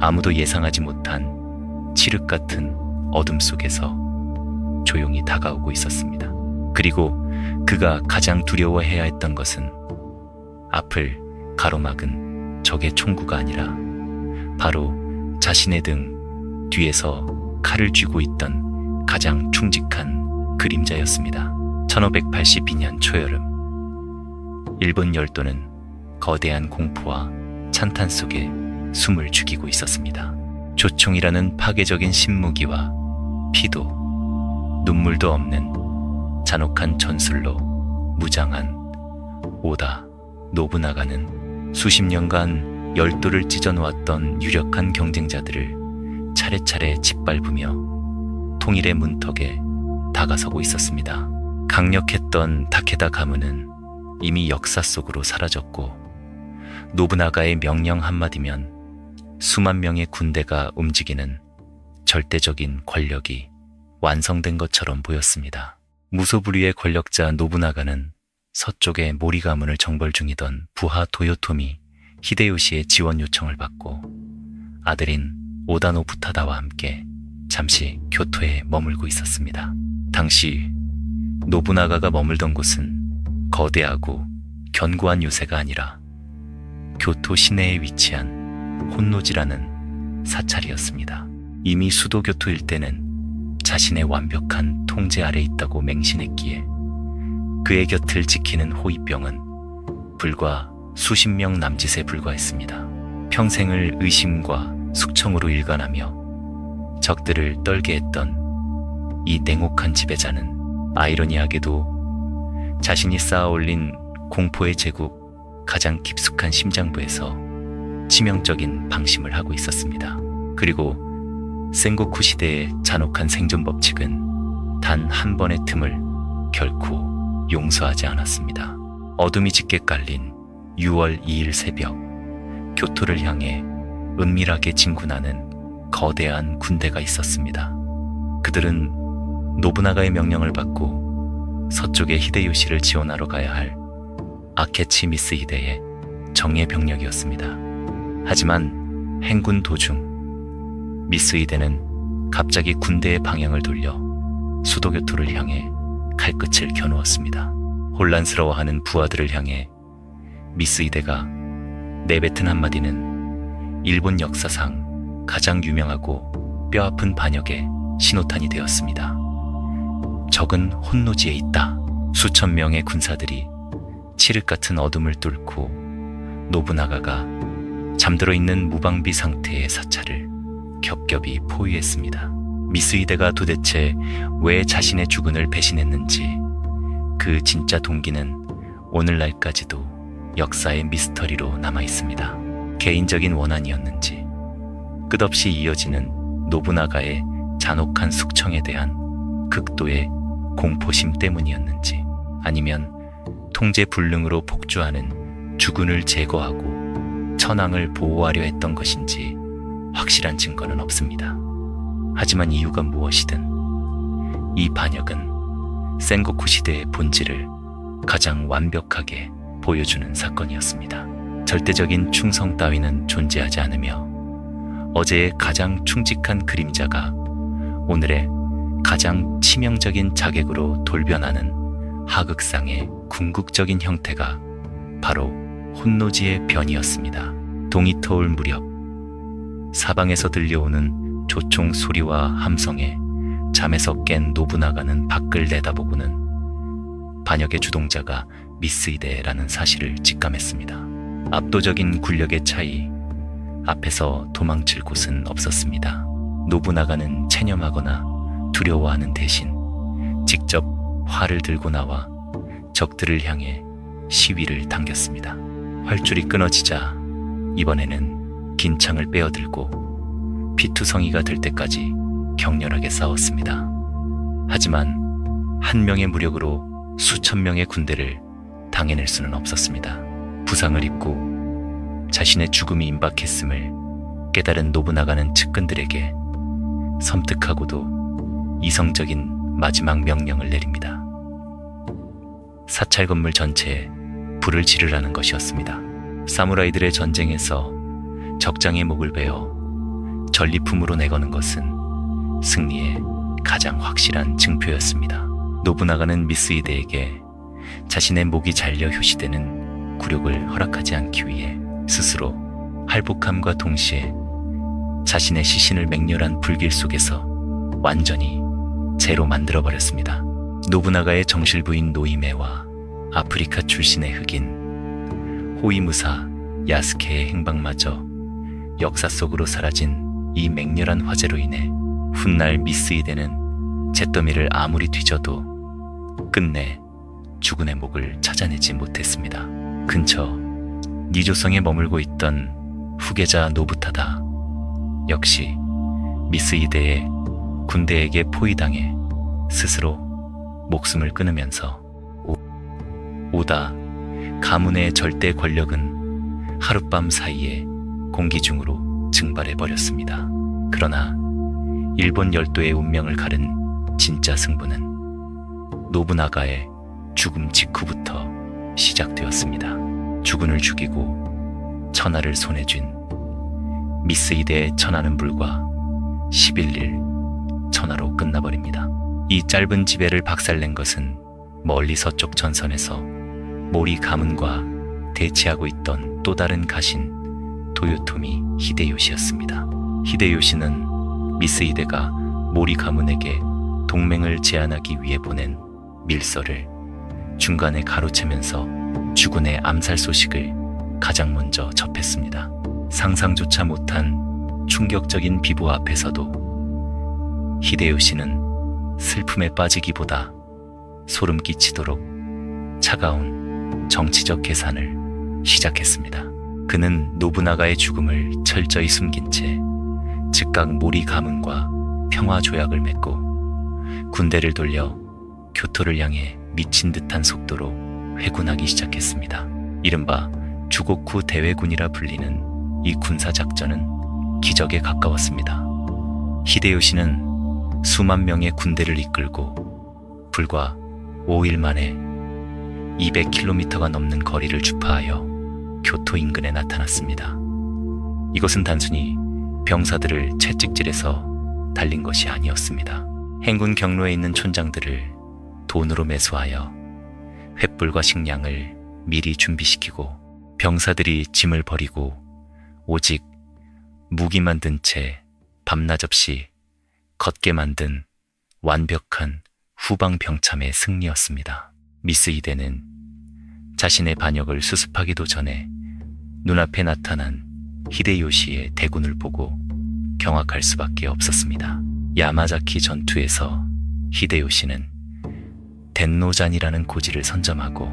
아무도 예상하지 못한 칠흑 같은 어둠 속에서 조용히 다가오고 있었습니다. 그리고 그가 가장 두려워해야 했던 것은 앞을 가로막은 적의 총구가 아니라 바로 자신의 등 뒤에서 칼을 쥐고 있던 가장 충직한 그림자였습니다. 1582년 초여름, 일본 열도는 거대한 공포와 찬탄 속에 숨을 죽이고 있었습니다. 조총이라는 파괴적인 신무기와 피도 눈물도 없는 잔혹한 전술로 무장한 오다 노부나가는 수십 년간 열도를 찢어놓았던 유력한 경쟁자들을 차례차례 짓밟으며 통일의 문턱에 다가서고 있었습니다. 강력했던 다케다 가문은 이미 역사 속으로 사라졌고 노부나가의 명령 한마디면 수만 명의 군대가 움직이는 절대적인 권력이 완성된 것처럼 보였습니다. 무소불위의 권력자 노부나가는 서쪽의 모리 가문을 정벌 중이던 부하 도요토미 히데요시의 지원 요청을 받고 아들인 오다 노부타다와 함께 잠시 교토에 머물고 있었습니다. 당시 노부나가가 머물던 곳은 거대하고 견고한 요새가 아니라 교토 시내에 위치한 혼노지라는 사찰이었습니다. 이미 수도 교토 일대는 자신의 완벽한 통제 아래 있다고 맹신했기에 그의 곁을 지키는 호위병은 불과 수십 명 남짓에 불과했습니다. 평생을 의심과 숙청으로 일관하며 적들을 떨게 했던 이 냉혹한 지배자는 아이러니하게도 자신이 쌓아올린 공포의 제국 가장 깊숙한 심장부에서 치명적인 방심을 하고 있었습니다. 그리고 센고쿠 시대의 잔혹한 생존 법칙은 단 한 번의 틈을 결코 용서하지 않았습니다. 어둠이 짙게 깔린 6월 2일 새벽, 교토를 향해 은밀하게 진군하는 거대한 군대가 있었습니다. 그들은 노부나가의 명령을 받고 서쪽의 히데요시를 지원하러 가야 할 아케치 미스히데의 정예 병력이었습니다. 하지만 행군 도중 미스히데는 갑자기 군대의 방향을 돌려 수도 교토를 향해 칼끝을 겨누었습니다. 혼란스러워하는 부하들을 향해 미스히데가 내뱉은 한마디는 일본 역사상 가장 유명하고 뼈아픈 반역의 신호탄이 되었습니다. 적은 혼노지에 있다. 수천 명의 군사들이 칠흑 같은 어둠을 뚫고 노부나가가 잠들어 있는 무방비 상태의 사찰을 겹겹이 포위했습니다. 미스히데가 도대체 왜 자신의 주군을 배신했는지 그 진짜 동기는 오늘날까지도 역사의 미스터리로 남아 있습니다. 개인적인 원한이었는지, 끝없이 이어지는 노부나가의 잔혹한 숙청에 대한 극도의 공포심 때문이었는지, 아니면 통제 불능으로 폭주하는 주군을 제거하고 천황을 보호하려 했던 것인지 확실한 증거는 없습니다. 하지만 이유가 무엇이든 이 반역은 센고쿠 시대의 본질을 가장 완벽하게 보여주는 사건이었습니다. 절대적인 충성 따위는 존재하지 않으며 어제의 가장 충직한 그림자가 오늘의 가장 치명적인 자객으로 돌변하는 하극상의 궁극적인 형태가 바로 혼노지의 변이었습니다. 동이 터올 무렵 사방에서 들려오는 조총 소리와 함성에 잠에서 깬 노부나가는 밖을 내다보고는 반역의 주동자가 미스히데라는 사실을 직감했습니다. 압도적인 군력의 차이, 앞에서 도망칠 곳은 없었습니다. 노부나가는 체념하거나 두려워하는 대신 직접 활을 들고 나와 적들을 향해 시위를 당겼습니다. 활줄이 끊어지자 이번에는 긴 창을 빼어들고 피투성이가 될 때까지 격렬하게 싸웠습니다. 하지만 한 명의 무력으로 수천 명의 군대를 당해낼 수는 없었습니다. 부상을 입고 자신의 죽음이 임박했음을 깨달은 노부나가는 측근들에게 섬뜩하고도 이성적인 마지막 명령을 내립니다. 사찰 건물 전체에 불을 지르라는 것이었습니다. 사무라이들의 전쟁에서 적장의 목을 베어 전리품으로 내거는 것은 승리의 가장 확실한 증표였습니다. 노부나가는 미스히데에게 자신의 목이 잘려 효시되는 굴욕을 허락하지 않기 위해 스스로 할복함과 동시에 자신의 시신을 맹렬한 불길 속에서 완전히 재로 만들어버렸습니다. 노부나가의 정실부인 노이메와 아프리카 출신의 흑인 호위무사 야스케의 행방마저 역사 속으로 사라진 이 맹렬한 화재로 인해 훗날 미스히데는 잿더미를 아무리 뒤져도 끝내 주군의 목을 찾아내지 못했습니다. 근처 니조성에 머물고 있던 후계자 노부타다 역시 미스히데의 군대에게 포위당해 스스로 목숨을 끊으면서 오다 가문의 절대 권력은 하룻밤 사이에 공기 중으로 증발해버렸습니다. 그러나 일본 열도의 운명을 가른 진짜 승부는 노부나가의 죽음 직후부터 시작되었습니다. 주군을 죽이고 천하를 손에 쥔 미스히데의 천하는 불과 11일 천하로 끝나버립니다. 이 짧은 지배를 박살낸 것은 멀리 서쪽 전선에서 모리 가문과 대치하고 있던 또 다른 가신 도요토미 히데요시였습니다. 히데요시는 미스히데가 모리 가문에게 동맹을 제안하기 위해 보낸 밀서를 중간에 가로채면서 주군의 암살 소식을 가장 먼저 접했습니다. 상상조차 못한 충격적인 비보 앞에서도 히데요시는 슬픔에 빠지기보다 소름 끼치도록 차가운 정치적 계산을 시작했습니다. 그는 노부나가의 죽음을 철저히 숨긴 채 즉각 모리 가문과 평화 조약을 맺고 군대를 돌려 교토를 향해 미친 듯한 속도로 회군하기 시작했습니다. 이른바 주고쿠 대회군이라 불리는 이 군사작전은 기적에 가까웠습니다. 히데요시는 수만 명의 군대를 이끌고 불과 5일 만에 200km가 넘는 거리를 주파하여 교토 인근에 나타났습니다. 이것은 단순히 병사들을 채찍질해서 달린 것이 아니었습니다. 행군 경로에 있는 촌장들을 돈으로 매수하여 횃불과 식량을 미리 준비시키고 병사들이 짐을 버리고 오직 무기만 든 채 밤낮 없이 걷게 만든 완벽한 후방 병참의 승리였습니다. 미스 이대는 자신의 반역을 수습하기도 전에 눈앞에 나타난 히데요시의 대군을 보고 경악할 수밖에 없었습니다. 야마자키 전투에서 히데요시는 덴노잔이라는 고지를 선점하고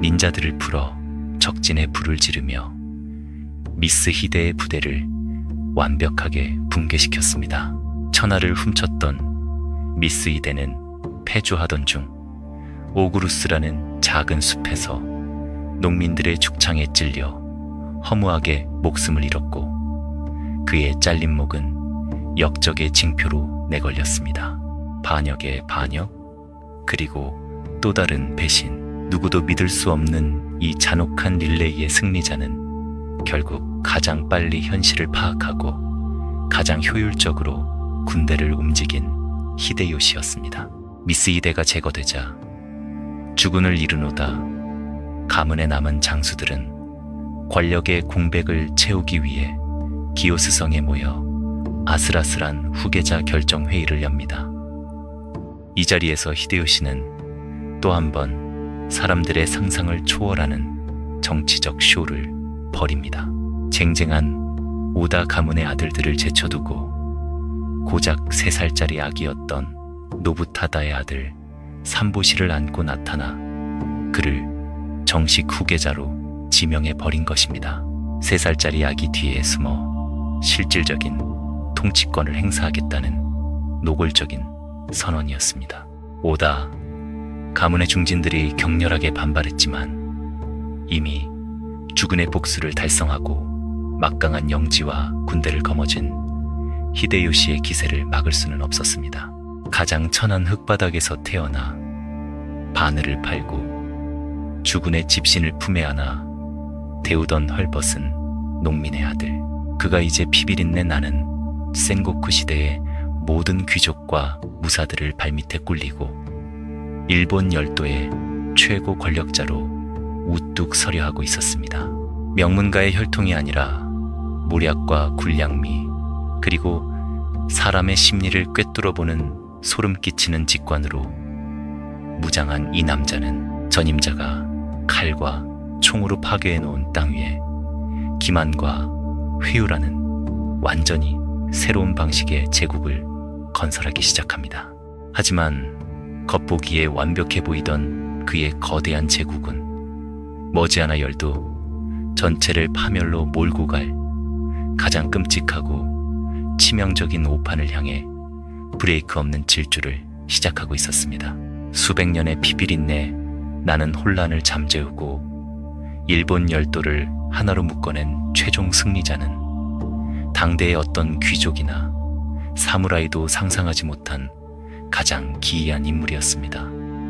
닌자들을 풀어 적진에 불을 지르며 미스 히데의 부대를 완벽하게 붕괴시켰습니다. 천하를 훔쳤던 미스 히데는 패주하던 중 오구루스라는 작은 숲에서 농민들의 죽창에 찔려 허무하게 목숨을 잃었고 그의 잘린 목은 역적의 징표로 내걸렸습니다. 반역의 반역, 그리고 또 다른 배신. 누구도 믿을 수 없는 이 잔혹한 릴레이의 승리자는 결국 가장 빨리 현실을 파악하고 가장 효율적으로 군대를 움직인 히데요시였습니다. 미스 히데가 제거되자 주군을 이르노다 가문에 남은 장수들은 권력의 공백을 채우기 위해 기요스성에 모여 아슬아슬한 후계자 결정 회의를 엽니다. 이 자리에서 히데요시는 또 한 번 사람들의 상상을 초월하는 정치적 쇼를 벌입니다. 쟁쟁한 오다 가문의 아들들을 제쳐두고 고작 3살짜리 아기였던 노부타다의 아들 삼보시를 안고 나타나 그를 정식 후계자로 지명해 버린 것입니다. 3살짜리 아기 뒤에 숨어 실질적인 통치권을 행사하겠다는 노골적인 선언이었습니다. 오다 가문의 중진들이 격렬하게 반발했지만 이미 주군의 복수를 달성하고 막강한 영지와 군대를 거머쥔 히데요시의 기세를 막을 수는 없었습니다. 가장 천한 흙바닥에서 태어나 바늘을 팔고 주군의 집신을 품에 안아 데우던 헐벗은 농민의 아들. 그가 이제 피비린내 나는 센고쿠 시대의 모든 귀족과 무사들을 발밑에 꿀리고 일본 열도의 최고 권력자로 우뚝 서려 하고 있었습니다. 명문가의 혈통이 아니라 모략과 굴량미, 그리고 사람의 심리를 꿰뚫어보는 소름 끼치는 직관으로 무장한 이 남자는 전임자가 칼과 총으로 파괴해놓은 땅 위에 기만과 회유라는 완전히 새로운 방식의 제국을 건설하기 시작합니다. 하지만 겉보기에 완벽해 보이던 그의 거대한 제국은 머지않아 열도 전체를 파멸로 몰고 갈 가장 끔찍하고 치명적인 오판을 향해 브레이크 없는 질주를 시작하고 있었습니다. 수백 년의 피비린내 나는 혼란을 잠재우고 일본 열도를 하나로 묶어낸 최종 승리자는 당대의 어떤 귀족이나 사무라이도 상상하지 못한 가장 기이한 인물이었습니다.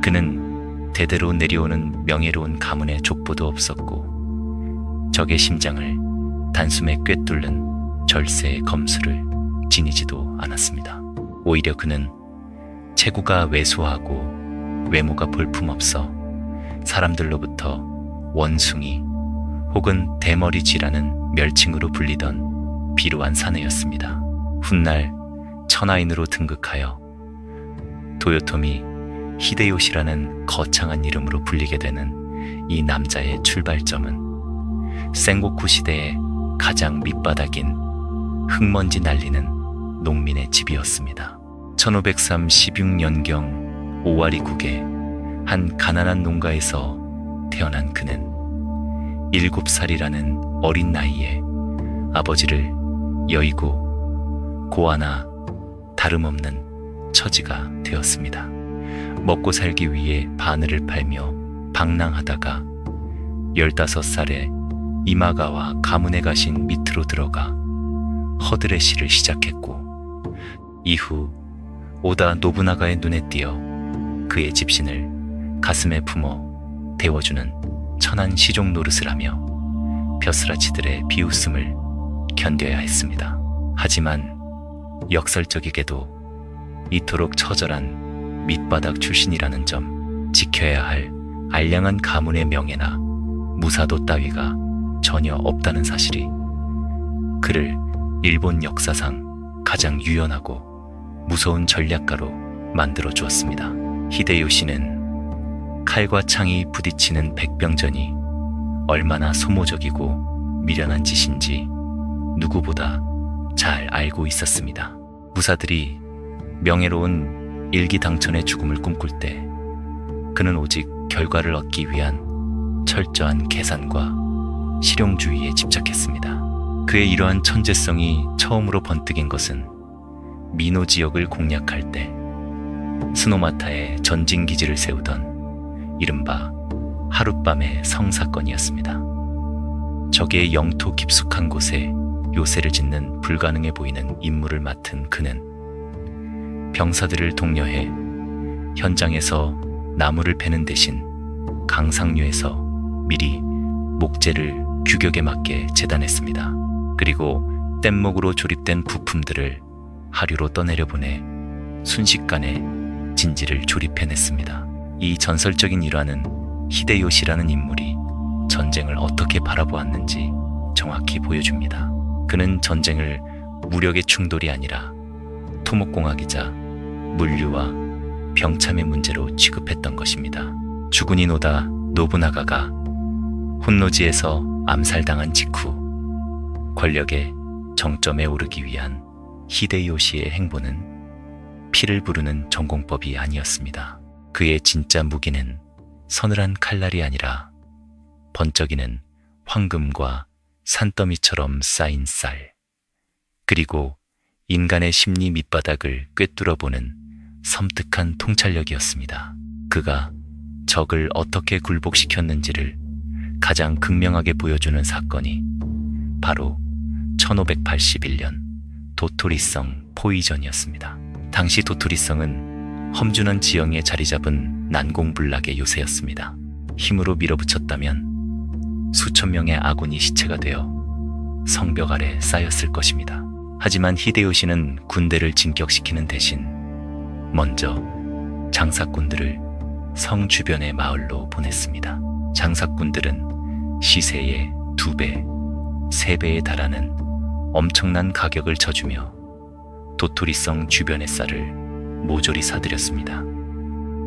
그는 대대로 내려오는 명예로운 가문의 족보도 없었고 적의 심장을 단숨에 꿰뚫는 절세의 검수를 지니지도 않았습니다. 오히려 그는 체구가 왜소하고 외모가 볼품없어 사람들로부터 원숭이 혹은 대머리쥐라는 멸칭으로 불리던 비루한 사내였습니다. 훗날 천하인으로 등극하여 도요토미 히데요시라는 거창한 이름으로 불리게 되는 이 남자의 출발점은 센고쿠 시대의 가장 밑바닥인 흙먼지 날리는 농민의 집이었습니다. 1536년경 오와리국의 한 가난한 농가에서 태어난 그는 7살이라는 어린 나이에 아버지를 여의고 고아나 다름없는 처지가 되었습니다. 먹고 살기 위해 바늘을 팔며 방랑하다가 15살에 이마가와 가문에 가신 밑으로 들어가 허드레시를 시작했고 이후 오다 노부나가의 눈에 띄어 그의 집신을 가슴에 품어 데워주는 천한 시종 노릇을 하며 벼슬아치들의 비웃음을 견뎌야 했습니다. 하지만 역설적이게도 이토록 처절한 밑바닥 출신이라는 점, 지켜야 할 알량한 가문의 명예나 무사도 따위가 전혀 없다는 사실이 그를 일본 역사상 가장 유연하고 무서운 전략가로 만들어 주었습니다. 히데요시는 칼과 창이 부딪히는 백병전이 얼마나 소모적이고 미련한 짓인지 누구보다 잘 알고 있었습니다. 무사들이 명예로운 일기당천의 죽음을 꿈꿀 때 그는 오직 결과를 얻기 위한 철저한 계산과 실용주의에 집착했습니다. 그의 이러한 천재성이 처음으로 번뜩인 것은 미노 지역을 공략할 때 스노마타에 전진기지를 세우던 이른바 하룻밤의 성사건이었습니다. 적의 영토 깊숙한 곳에 요새를 짓는 불가능해 보이는 임무를 맡은 그는 병사들을 독려해 현장에서 나무를 패는 대신 강상류에서 미리 목재를 규격에 맞게 재단했습니다. 그리고 뗏목으로 조립된 부품들을 하류로 떠내려 보내 순식간에 진지를 조립해냈습니다. 이 전설적인 일화는 히데요시라는 인물이 전쟁을 어떻게 바라보았는지 정확히 보여줍니다. 그는 전쟁을 무력의 충돌이 아니라 토목공학이자 물류와 병참의 문제로 취급했던 것입니다. 주군이 노다 노부나가가 혼노지에서 암살당한 직후 권력의 정점에 오르기 위한 히데요시의 행보는 피를 부르는 전공법이 아니었습니다. 그의 진짜 무기는 서늘한 칼날이 아니라 번쩍이는 황금과 산더미처럼 쌓인 쌀, 그리고 인간의 심리 밑바닥을 꿰뚫어보는 섬뜩한 통찰력이었습니다. 그가 적을 어떻게 굴복시켰는지를 가장 극명하게 보여주는 사건이 바로 1581년 도토리성 포위전이었습니다. 당시 도토리성은 험준한 지형에 자리 잡은 난공불락의 요새였습니다. 힘으로 밀어붙였다면 수천 명의 아군이 시체가 되어 성벽 아래 쌓였을 것입니다. 하지만 히데요시는 군대를 진격시키는 대신 먼저 장사꾼들을 성 주변의 마을로 보냈습니다. 장사꾼들은 시세의 2배, 3배에 달하는 엄청난 가격을 쳐주며 도토리성 주변의 쌀을 모조리 사들였습니다.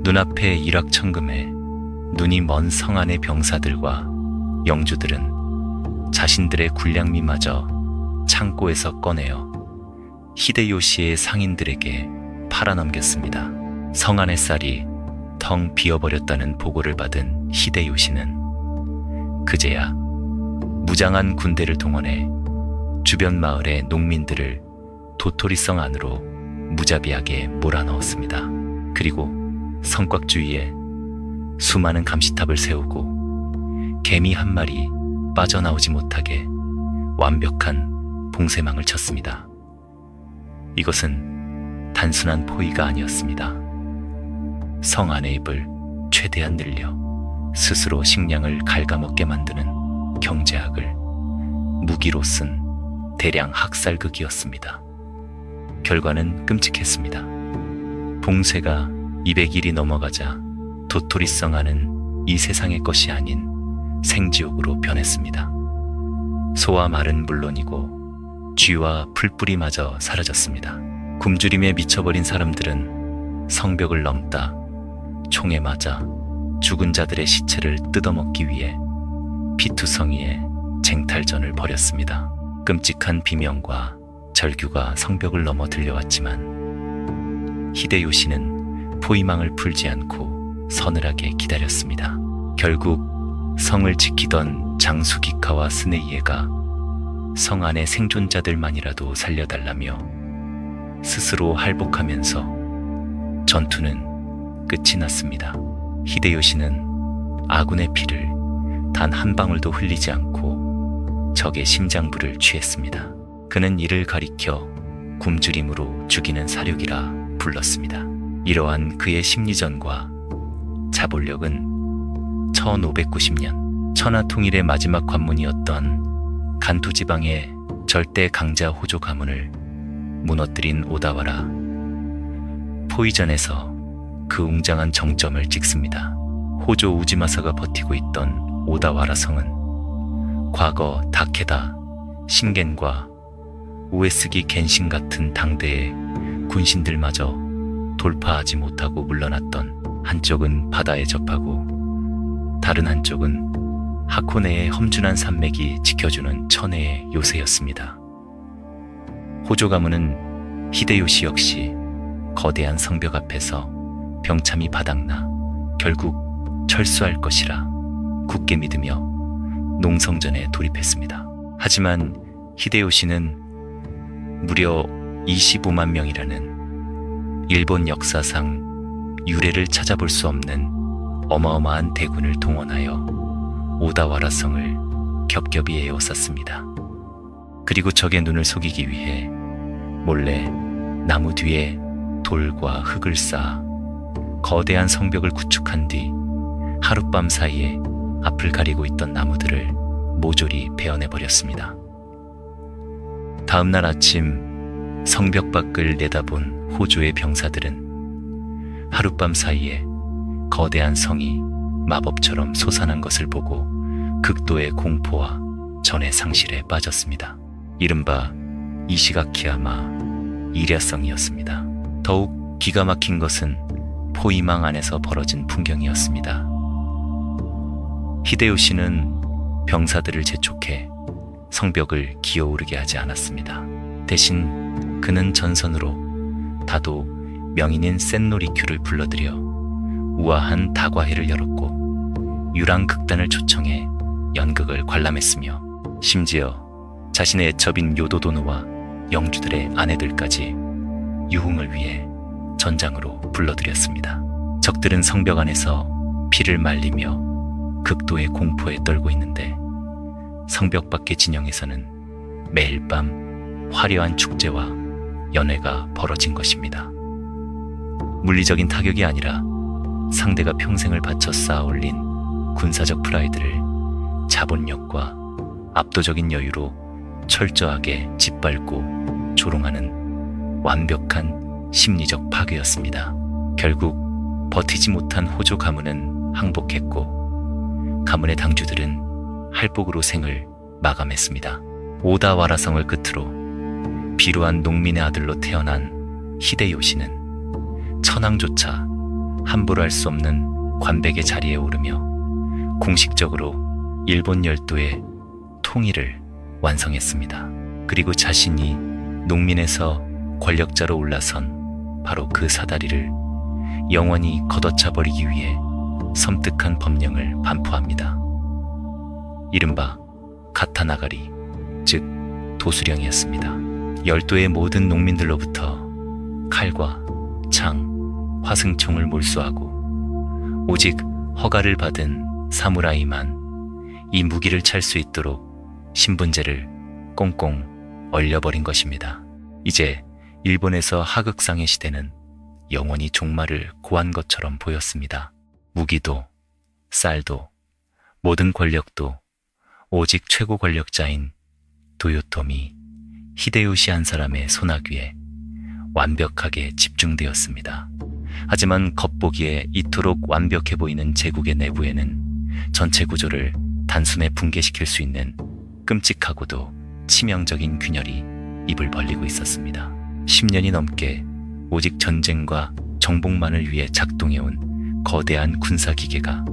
눈앞의 일확천금에 눈이 먼 성 안의 병사들과 영주들은 자신들의 군량미마저 창고에서 꺼내어 히데요시의 상인들에게 팔아넘겼습니다. 성 안의 쌀이 텅 비어버렸다는 보고를 받은 히데요시는 그제야 무장한 군대를 동원해 주변 마을의 농민들을 도토리성 안으로 무자비하게 몰아넣었습니다. 그리고 성곽 주위에 수많은 감시탑을 세우고 개미 한 마리 빠져나오지 못하게 완벽한 봉쇄망을 쳤습니다. 이것은 단순한 포위가 아니었습니다. 성 안의 입을 최대한 늘려 스스로 식량을 갉아먹게 만드는 경제학을 무기로 쓴 대량 학살극이었습니다. 결과는 끔찍했습니다. 봉쇄가 200일이 넘어가자 도토리성 안은 이 세상의 것이 아닌 생지옥으로 변했습니다. 소와 말은 물론이고 쥐와 풀뿌리마저 사라졌습니다. 굶주림에 미쳐버린 사람들은 성벽을 넘다 총에 맞아 죽은 자들의 시체를 뜯어먹기 위해 피투성이에 쟁탈전을 벌였습니다. 끔찍한 비명과 절규가 성벽을 넘어 들려왔지만 히데요시는 포위망을 풀지 않고 서늘하게 기다렸습니다. 결국 성을 지키던 장수기카와 스네이에가 성 안의 생존자들만이라도 살려달라며 스스로 할복하면서 전투는 끝이 났습니다. 히데요시는 아군의 피를 단 한 방울도 흘리지 않고 적의 심장부를 취했습니다. 그는 이를 가리켜 굶주림으로 죽이는 사륙이라 불렀습니다. 이러한 그의 심리전과 자볼력은 1590년 천하통일의 마지막 관문이었던 간토지방의 절대 강자 호조 가문을 무너뜨린 오다와라 포위전에서 그 웅장한 정점을 찍습니다. 호조 우지마사가 버티고 있던 오다와라 성은 과거 다케다, 신겐과 우에스기 겐신 같은 당대의 군신들마저 돌파하지 못하고 물러났던 한쪽은 바다에 접하고 다른 한쪽은 하코네의 험준한 산맥이 지켜주는 천혜의 요새였습니다. 호조 가문은 히데요시 역시 거대한 성벽 앞에서 병참이 바닥나 결국 철수할 것이라 굳게 믿으며 농성전에 돌입했습니다. 하지만 히데요시는 무려 25만 명이라는 일본 역사상 유례를 찾아볼 수 없는 어마어마한 대군을 동원하여 오다와라성을 겹겹이 에워쌌습니다. 그리고 적의 눈을 속이기 위해 몰래 나무 뒤에 돌과 흙을 쌓아 거대한 성벽을 구축한 뒤 하룻밤 사이에 앞을 가리고 있던 나무들을 모조리 베어내버렸습니다. 다음 날 아침 성벽 밖을 내다본 호조의 병사들은 하룻밤 사이에 거대한 성이 마법처럼 솟아난 것을 보고 극도의 공포와 전의 상실에 빠졌습니다. 이른바 이시가키야마 이랴성이었습니다. 더욱 기가 막힌 것은 포위망 안에서 벌어진 풍경이었습니다. 히데요시는 병사들을 재촉해 성벽을 기어오르게 하지 않았습니다. 대신 그는 전선으로 다도 명인인 센노리큐를 불러들여 우아한 다과회를 열었고 유랑극단을 초청해 연극을 관람했으며 심지어 자신의 애첩인 요도도노와 영주들의 아내들까지 유흥을 위해 전장으로 불러들였습니다. 적들은 성벽 안에서 피를 말리며 극도의 공포에 떨고 있는데 성벽 밖의 진영에서는 매일 밤 화려한 축제와 연회가 벌어진 것입니다. 물리적인 타격이 아니라 상대가 평생을 바쳐 쌓아올린 군사적 프라이드를 자본력과 압도적인 여유로 철저하게 짓밟고 조롱하는 완벽한 심리적 파괴였습니다. 결국 버티지 못한 호조 가문은 항복했고 가문의 당주들은 할복으로 생을 마감했습니다. 오다와라성을 끝으로 비루한 농민의 아들로 태어난 히데요시는 천황조차 함부로 할 수 없는 관백의 자리에 오르며 공식적으로 일본 열도의 통일을 완성했습니다. 그리고 자신이 농민에서 권력자로 올라선 바로 그 사다리를 영원히 걷어차버리기 위해 섬뜩한 법령을 반포합니다. 이른바 가타나가리, 즉 도수령이었습니다. 열도의 모든 농민들로부터 칼과 창, 화승총을 몰수하고 오직 허가를 받은 사무라이만 이 무기를 찰 수 있도록 신분제를 꽁꽁 얼려버린 것입니다. 이제 일본에서 하극상의 시대는 영원히 종말을 고한 것처럼 보였습니다. 무기도, 쌀도, 모든 권력도 오직 최고 권력자인 도요토미 히데요시 한 사람의 손아귀에 완벽하게 집중되었습니다. 하지만 겉보기에 이토록 완벽해 보이는 제국의 내부에는 전체 구조를 단숨에 붕괴시킬 수 있는 끔찍하고도 치명적인 균열이 입을 벌리고 있었습니다. 10년이 넘게 오직 전쟁과 정복만을 위해 작동해온 거대한 군사기계가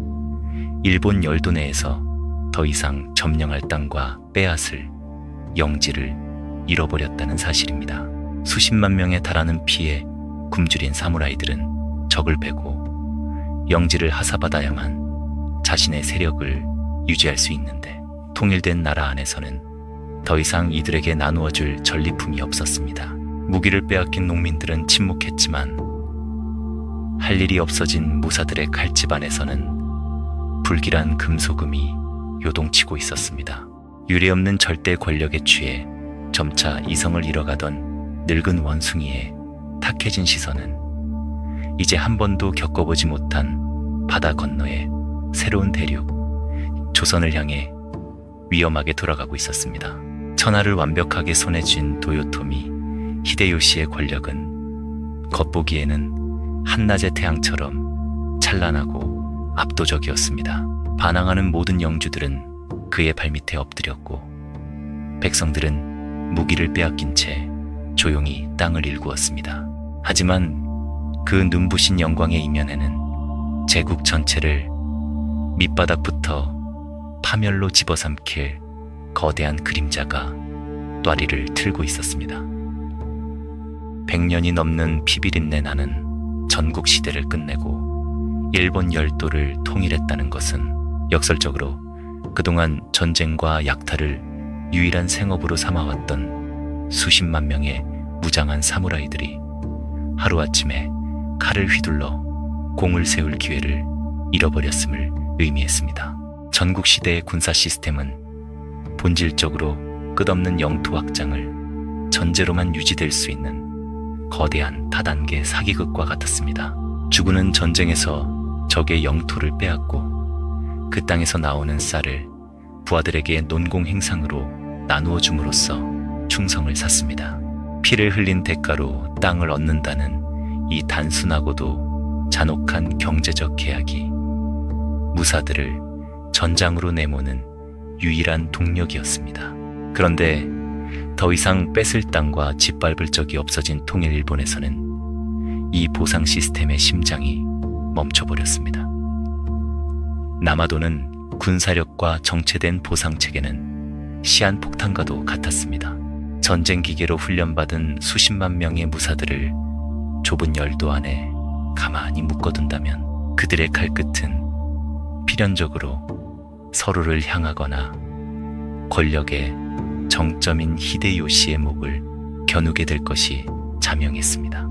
일본 열도 내에서 더 이상 점령할 땅과 빼앗을 영지를 잃어버렸다는 사실입니다. 수십만 명에 달하는 피에 굶주린 사무라이들은 적을 베고 영지를 하사받아야만 자신의 세력을 유지할 수 있는데 통일된 나라 안에서는 더 이상 이들에게 나누어줄 전리품이 없었습니다. 무기를 빼앗긴 농민들은 침묵했지만 할 일이 없어진 무사들의 칼집 안에서는 불길한 금소금이 요동치고 있었습니다. 유례없는 절대 권력에 취해 점차 이성을 잃어가던 늙은 원숭이의 탁해진 시선은 이제 한 번도 겪어보지 못한 바다 건너의 새로운 대륙, 조선을 향해 위험하게 돌아가고 있었습니다. 천하를 완벽하게 손에 쥔 도요토미 히데요시의 권력은 겉보기에는 한낮의 태양처럼 찬란하고 압도적이었습니다. 반항하는 모든 영주들은 그의 발밑에 엎드렸고 백성들은 무기를 빼앗긴 채 조용히 땅을 일구었습니다. 하지만 그 눈부신 영광의 이면에는 제국 전체를 밑바닥부터 파멸로 집어삼킬 거대한 그림자가 뙬리를 틀고 있었습니다. 100년이 넘는 피비린내 나는 전국 시대를 끝내고 일본 열도를 통일했다는 것은 역설적으로 그동안 전쟁과 약탈을 유일한 생업으로 삼아왔던 수십만 명의 무장한 사무라이들이 하루아침에 칼을 휘둘러 공을 세울 기회를 잃어버렸음을 의미했습니다. 전국 시대의 군사 시스템은 본질적으로 끝없는 영토 확장을 전제로만 유지될 수 있는 거대한 다단계 사기극과 같았습니다. 주군은 전쟁에서 적의 영토를 빼앗고 그 땅에서 나오는 쌀을 부하들에게 논공 행상으로 나누어 줌으로써 충성을 샀습니다. 피를 흘린 대가로 땅을 얻는다는 이 단순하고도 잔혹한 경제적 계약이 무사들을 전장으로 내모는 유일한 동력이었습니다. 그런데 더 이상 뺏을 땅과 짓밟을 적이 없어진 통일 일본에서는 이 보상 시스템의 심장이 멈춰버렸습니다. 남아도는 군사력과 정체된 보상 체계는 시한폭탄과도 같았습니다. 전쟁 기계로 훈련받은 수십만 명의 무사들을 좁은 열도 안에 가만히 묶어둔다면 그들의 칼끝은 필연적으로 서로를 향하거나 권력의 정점인 히데요시의 목을 겨누게 될 것이 자명했습니다.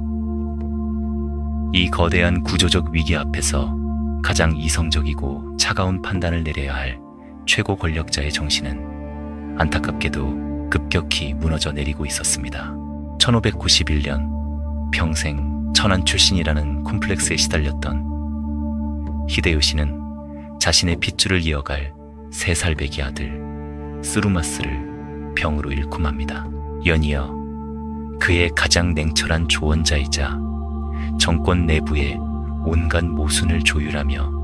이 거대한 구조적 위기 앞에서 가장 이성적이고 차가운 판단을 내려야 할 최고 권력자의 정신은 안타깝게도 급격히 무너져 내리고 있었습니다. 1591년 평생 천한 출신이라는 콤플렉스에 시달렸던 히데요시는 자신의 핏줄을 이어갈 3살배기 아들 쓰루마스를 병으로 잃고 맙니다. 연이어 그의 가장 냉철한 조언자이자 정권 내부의 온갖 모순을 조율하며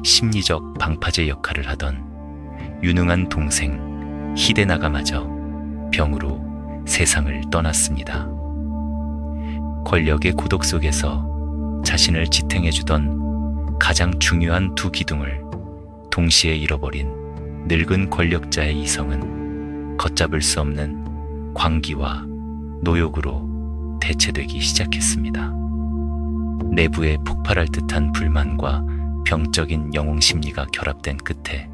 심리적 방파제 역할을 하던 유능한 동생 히데나가마저 병으로 세상을 떠났습니다. 권력의 고독 속에서 자신을 지탱해주던 가장 중요한 두 기둥을 동시에 잃어버린 늙은 권력자의 이성은 걷잡을 수 없는 광기와 노욕으로 대체되기 시작했습니다. 내부에 폭발할 듯한 불만과 병적인 영웅 심리가 결합된 끝에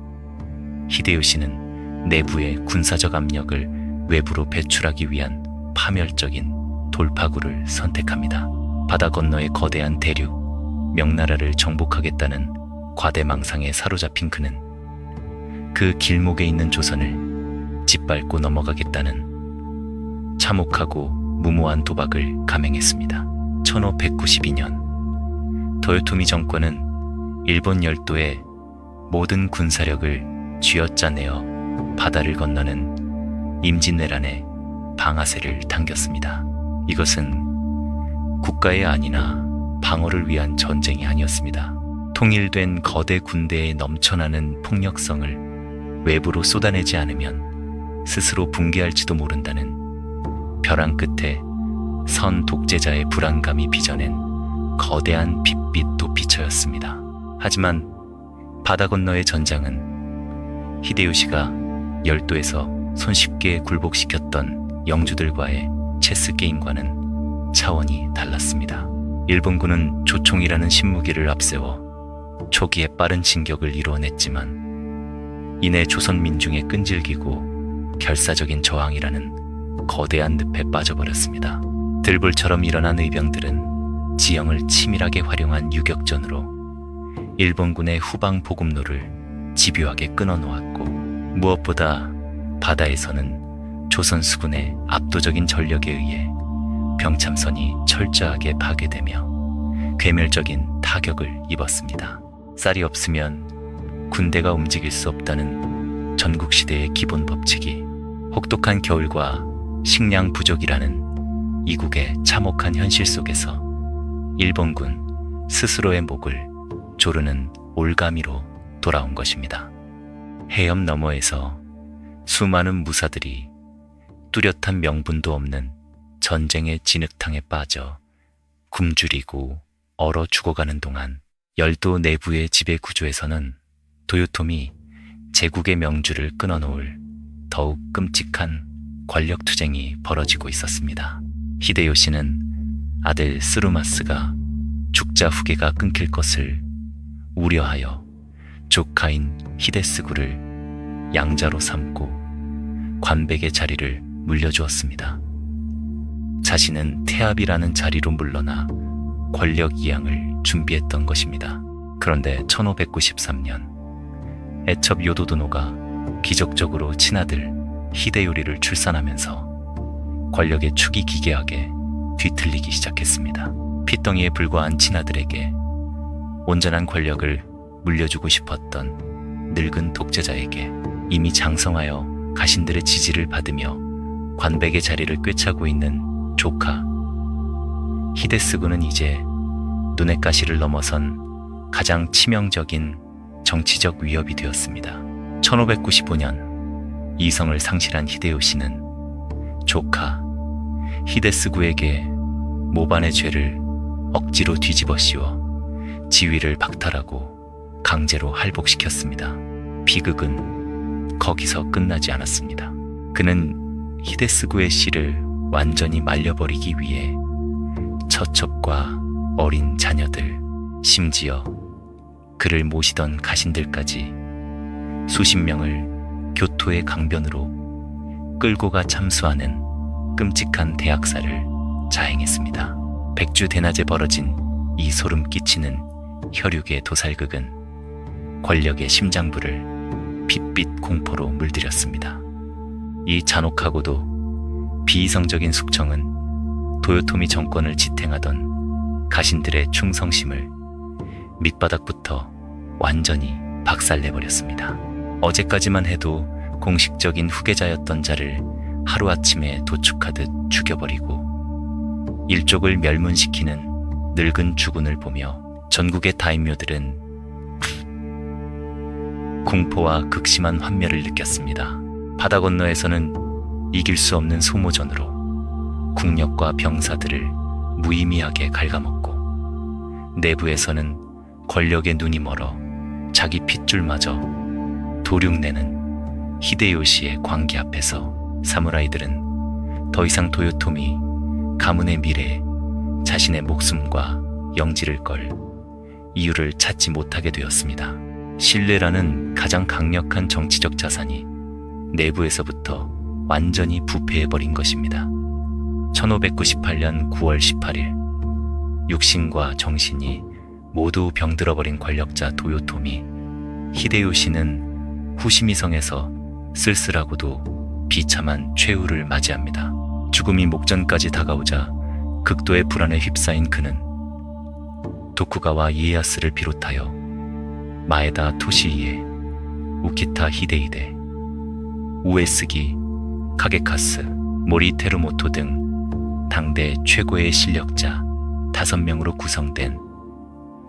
히데요시는 내부의 군사적 압력을 외부로 배출하기 위한 파멸적인 돌파구를 선택합니다. 바다 건너의 거대한 대륙, 명나라를 정복하겠다는 과대망상에 사로잡힌 그는 그 길목에 있는 조선을 짓밟고 넘어가겠다는 참혹하고 무모한 도박을 감행했습니다. 1592년 도요토미 정권은 일본 열도의 모든 군사력을 쥐어짜내어 바다를 건너는 임진왜란에 방아쇠를 당겼습니다. 이것은 국가의 안위나 방어를 위한 전쟁이 아니었습니다. 통일된 거대 군대의 넘쳐나는 폭력성을 외부로 쏟아내지 않으면 스스로 붕괴할지도 모른다는 벼랑 끝에 선 독재자의 불안감이 빚어낸 거대한 빛빛 도피처였습니다. 하지만 바다 건너의 전장은 히데요시가 열도에서 손쉽게 굴복시켰던 영주들과의 체스 게임과는 차원이 달랐습니다. 일본군은 조총이라는 신무기를 앞세워 초기에 빠른 진격을 이루어냈지만 이내 조선 민중의 끈질기고 결사적인 저항이라는 거대한 늪에 빠져버렸습니다. 들불처럼 일어난 의병들은 지형을 치밀하게 활용한 유격전으로 일본군의 후방 보급로를 집요하게 끊어놓았고, 무엇보다 바다에서는 조선 수군의 압도적인 전력에 의해 병참선이 철저하게 파괴되며 괴멸적인 타격을 입었습니다. 쌀이 없으면 군대가 움직일 수 없다는 전국시대의 기본 법칙이 혹독한 겨울과 식량 부족이라는 이국의 참혹한 현실 속에서 일본군 스스로의 목을 조르는 올가미로 돌아온 것입니다. 해협 너머에서 수많은 무사들이 뚜렷한 명분도 없는 전쟁의 진흙탕에 빠져 굶주리고 얼어 죽어가는 동안 열도 내부의 지배 구조에서는 도요토미 제국의 명주를 끊어놓을 더욱 끔찍한 권력 투쟁이 벌어지고 있었습니다. 히데요시는 아들 스루마스가 죽자 후계가 끊길 것을 우려하여 조카인 히데스구를 양자로 삼고 관백의 자리를 물려주었습니다. 자신은 태압이라는 자리로 물러나 권력 이양을 준비했던 것입니다. 그런데 1593년 애첩 요도도노가 기적적으로 친아들 히데요리를 출산하면서 권력의 축이 기괴하게 뒤틀리기 시작했습니다. 핏덩이에 불과한 친아들에게 온전한 권력을 물려주고 싶었던 늙은 독재자에게 이미 장성하여 가신들의 지지를 받으며 관백의 자리를 꿰차고 있는 조카 히데스구는 이제 눈의 가시를 넘어선 가장 치명적인 정치적 위협이 되었습니다. 1595년 이성을 상실한 히데요시는 조카 히데스구에게 모반의 죄를 억지로 뒤집어 씌워 지위를 박탈하고 강제로 할복시켰습니다. 비극은 거기서 끝나지 않았습니다. 그는 히데스구의 씨를 완전히 말려버리기 위해 처첩과 어린 자녀들, 심지어 그를 모시던 가신들까지 수십 명을 교토의 강변으로 끌고 가 참수하는 끔찍한 대학살을 자행했습니다. 백주 대낮에 벌어진 이 소름 끼치는 혈육의 도살극은 권력의 심장부를 빛빛 공포로 물들였습니다. 이 잔혹하고도 비이성적인 숙청은 도요토미 정권을 지탱하던 가신들의 충성심을 밑바닥부터 완전히 박살내버렸습니다. 어제까지만 해도 공식적인 후계자였던 자를 하루아침에 도축하듯 죽여버리고 일족을 멸문시키는 늙은 주군을 보며 전국의 다임요들은 공포와 극심한 환멸을 느꼈습니다. 바다 건너에서는 이길 수 없는 소모전으로 국력과 병사들을 무의미하게 갉아먹고 내부에서는 권력의 눈이 멀어 자기 핏줄마저 도륙내는 히데요시의 광기 앞에서 사무라이들은 더 이상 도요토미 가문의 미래에 자신의 목숨과 영지를 걸 이유를 찾지 못하게 되었습니다. 신뢰라는 가장 강력한 정치적 자산이 내부에서부터 완전히 부패해버린 것입니다. 1598년 9월 18일 육신과 정신이 모두 병들어버린 권력자 도요토미 히데요시는 후시미성에서 쓸쓸하고도 비참한 최후를 맞이합니다. 죽음이 목전까지 다가오자 극도의 불안에 휩싸인 그는 도쿠가와 이에야스를 비롯하여 마에다 토시이에, 우키타 히데이데, 우에스기, 카게카스, 모리 테루모토 등 당대 최고의 실력자 5명으로 구성된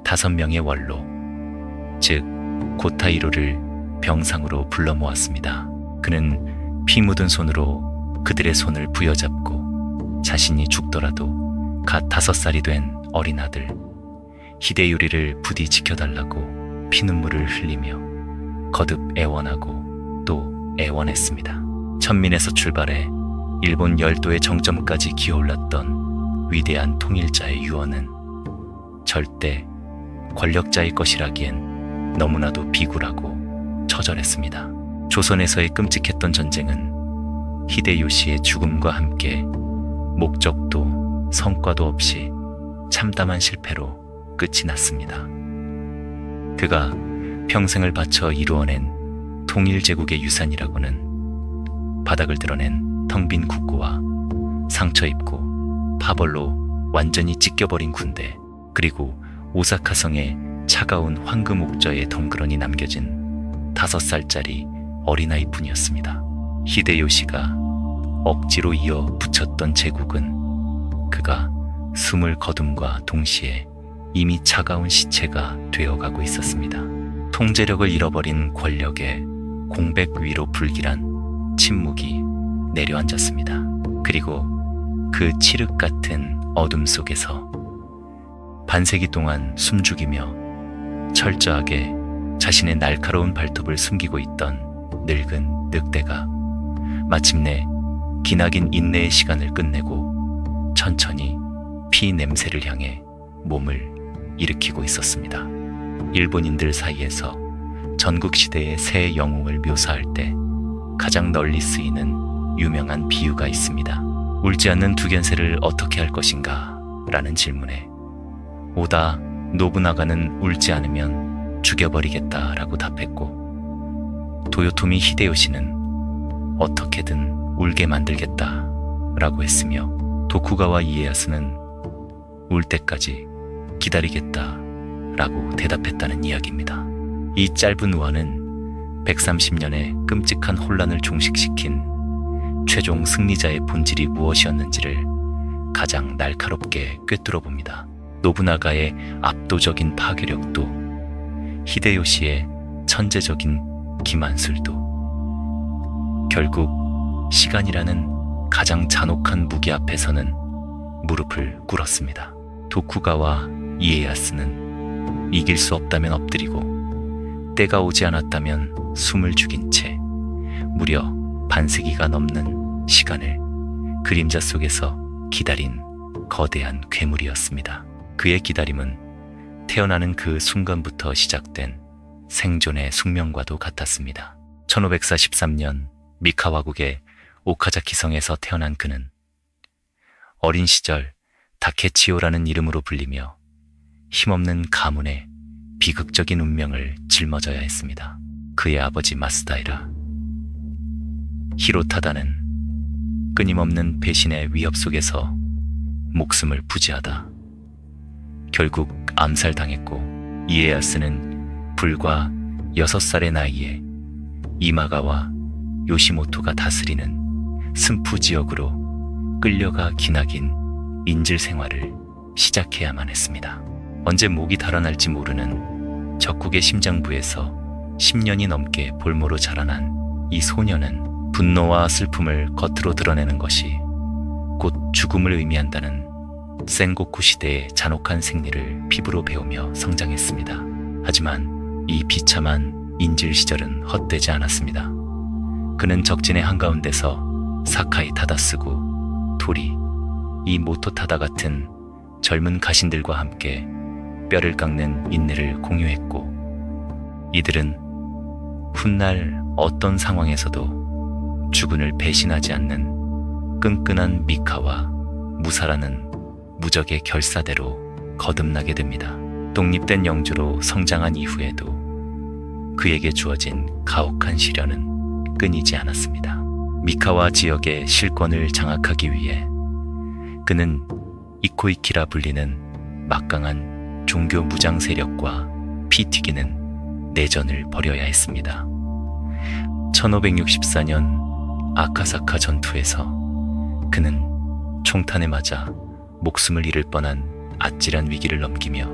5명의 원로, 즉 고타이로를 병상으로 불러 모았습니다. 그는 피 묻은 손으로 그들의 손을 부여잡고 자신이 죽더라도 갓 5살이 된 어린 아들 히데요리를 부디 지켜달라고 피눈물을 흘리며 거듭 애원하고 또 애원했습니다. 천민에서 출발해 일본 열도의 정점까지 기어올랐던 위대한 통일자의 유언은 절대 권력자의 것이라기엔 너무나도 비굴하고 처절했습니다. 조선에서의 끔찍했던 전쟁은 히데요시의 죽음과 함께 목적도 성과도 없이 참담한 실패로 끝이 났습니다. 그가 평생을 바쳐 이루어낸 통일제국의 유산이라고는 바닥을 드러낸 텅 빈 국고와 상처 입고 파벌로 완전히 찢겨버린 군대, 그리고 오사카성의 차가운 황금 옥저에 덩그러니 남겨진 5살짜리 어린아이뿐이었습니다. 히데요시가 억지로 이어 붙였던 제국은 그가 숨을 거둠과 동시에 이미 차가운 시체가 되어가고 있었습니다. 통제력을 잃어버린 권력의 공백 위로 불길한 침묵이 내려앉았습니다. 그리고 그 칠흑 같은 어둠 속에서 반세기 동안 숨죽이며 철저하게 자신의 날카로운 발톱을 숨기고 있던 늙은 늑대가 마침내 기나긴 인내의 시간을 끝내고 천천히 피 냄새를 향해 몸을 일으키고 있었습니다. 일본인들 사이에서 전국시대의 새 영웅을 묘사할 때 가장 널리 쓰이는 유명한 비유가 있습니다. 울지 않는 두견새를 어떻게 할 것인가? 라는 질문에 오다 노부나가는 울지 않으면 죽여버리겠다 라고 답했고, 도요토미 히데요시는 어떻게든 울게 만들겠다 라고 했으며, 도쿠가와 이에야스는 울 때까지 기다리겠다 라고 대답했다는 이야기입니다. 이 짧은 우화는 130년의 끔찍한 혼란을 종식시킨 최종 승리자의 본질이 무엇이었는지를 가장 날카롭게 꿰뚫어 봅니다. 노부나가의 압도적인 파괴력도, 히데요시의 천재적인 기만술도 결국 시간이라는 가장 잔혹한 무기 앞에서는 무릎을 꿇었습니다. 도쿠가와 이에야스는 이길 수 없다면 엎드리고 때가 오지 않았다면 숨을 죽인 채 무려 반세기가 넘는 시간을 그림자 속에서 기다린 거대한 괴물이었습니다. 그의 기다림은 태어나는 그 순간부터 시작된 생존의 숙명과도 같았습니다. 1543년 미카와국의 오카자키성에서 태어난 그는 어린 시절 다케치오라는 이름으로 불리며 힘없는 가문의 비극적인 운명을 짊어져야 했습니다. 그의 아버지 마스다이라 히로타다는 끊임없는 배신의 위협 속에서 목숨을 부지하다 결국 암살당했고, 이에야스는 불과 6살의 나이에 이마가와 요시모토가 다스리는 승푸 지역으로 끌려가 기나긴 인질 생활을 시작해야만 했습니다. 언제 목이 달아날지 모르는 적국의 심장부에서 10년이 넘게 볼모로 자라난 이 소녀는 분노와 슬픔을 겉으로 드러내는 것이 곧 죽음을 의미한다는 센고쿠 시대의 잔혹한 생리를 피부로 배우며 성장했습니다. 하지만 이 비참한 인질 시절은 헛되지 않았습니다. 그는 적진의 한가운데서 사카이 타다쓰고 도리, 이 모토타다 같은 젊은 가신들과 함께 뼈를 깎는 인내를 공유했고, 이들은 훗날 어떤 상황에서도 주군을 배신하지 않는 끈끈한 미카와 무사라는 무적의 결사대로 거듭나게 됩니다. 독립된 영주로 성장한 이후에도 그에게 주어진 가혹한 시련은 끊이지 않았습니다. 미카와 지역의 실권을 장악하기 위해 그는 이코이키라 불리는 막강한 종교 무장 세력과 피 튀기는 내전을 벌여야 했습니다. 1564년 아카사카 전투에서 그는 총탄에 맞아 목숨을 잃을 뻔한 아찔한 위기를 넘기며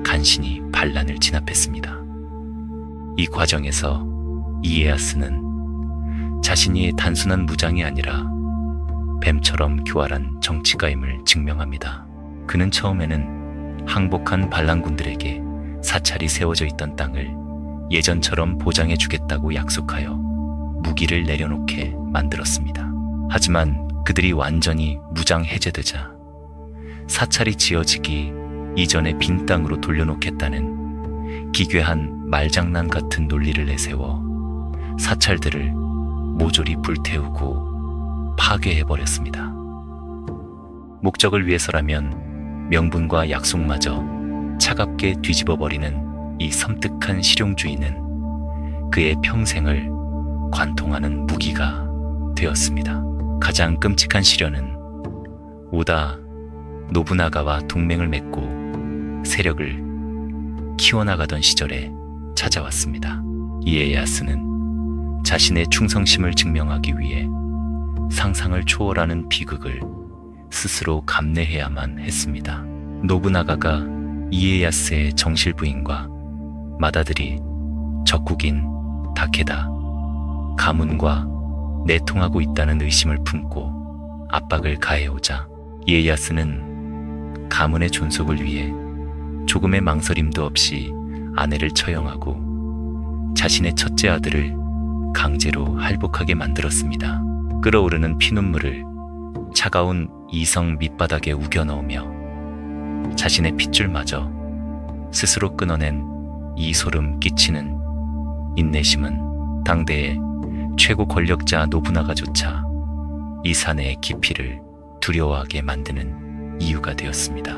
간신히 반란을 진압했습니다. 이 과정에서 이에야스는 자신이 단순한 무장이 아니라 뱀처럼 교활한 정치가임을 증명합니다. 그는 처음에는 항복한 반란군들에게 사찰이 세워져 있던 땅을 예전처럼 보장해 주겠다고 약속하여 무기를 내려놓게 만들었습니다. 하지만 그들이 완전히 무장 해제되자 사찰이 지어지기 이전의 빈 땅으로 돌려놓겠다는 기괴한 말장난 같은 논리를 내세워 사찰들을 모조리 불태우고 파괴해버렸습니다. 목적을 위해서라면 명분과 약속마저 차갑게 뒤집어버리는 이 섬뜩한 실용주의는 그의 평생을 관통하는 무기가 되었습니다. 가장 끔찍한 시련은 오다 노부나가와 동맹을 맺고 세력을 키워나가던 시절에 찾아왔습니다. 이에야스는 자신의 충성심을 증명하기 위해 상상을 초월하는 비극을 스스로 감내해야만 했습니다. 노부나가가 이에야스의 정실부인과 맏아들이 적국인 다케다, 가문과 내통하고 있다는 의심을 품고 압박을 가해오자 이에야스는 가문의 존속을 위해 조금의 망설임도 없이 아내를 처형하고 자신의 첫째 아들을 강제로 할복하게 만들었습니다. 끓어오르는 피눈물을 차가운 이성 밑바닥에 우겨 넣으며 자신의 핏줄마저 스스로 끊어낸 이 소름 끼치는 인내심은 당대의 최고 권력자 노부나가조차 이 사내의 깊이를 두려워하게 만드는 이유가 되었습니다.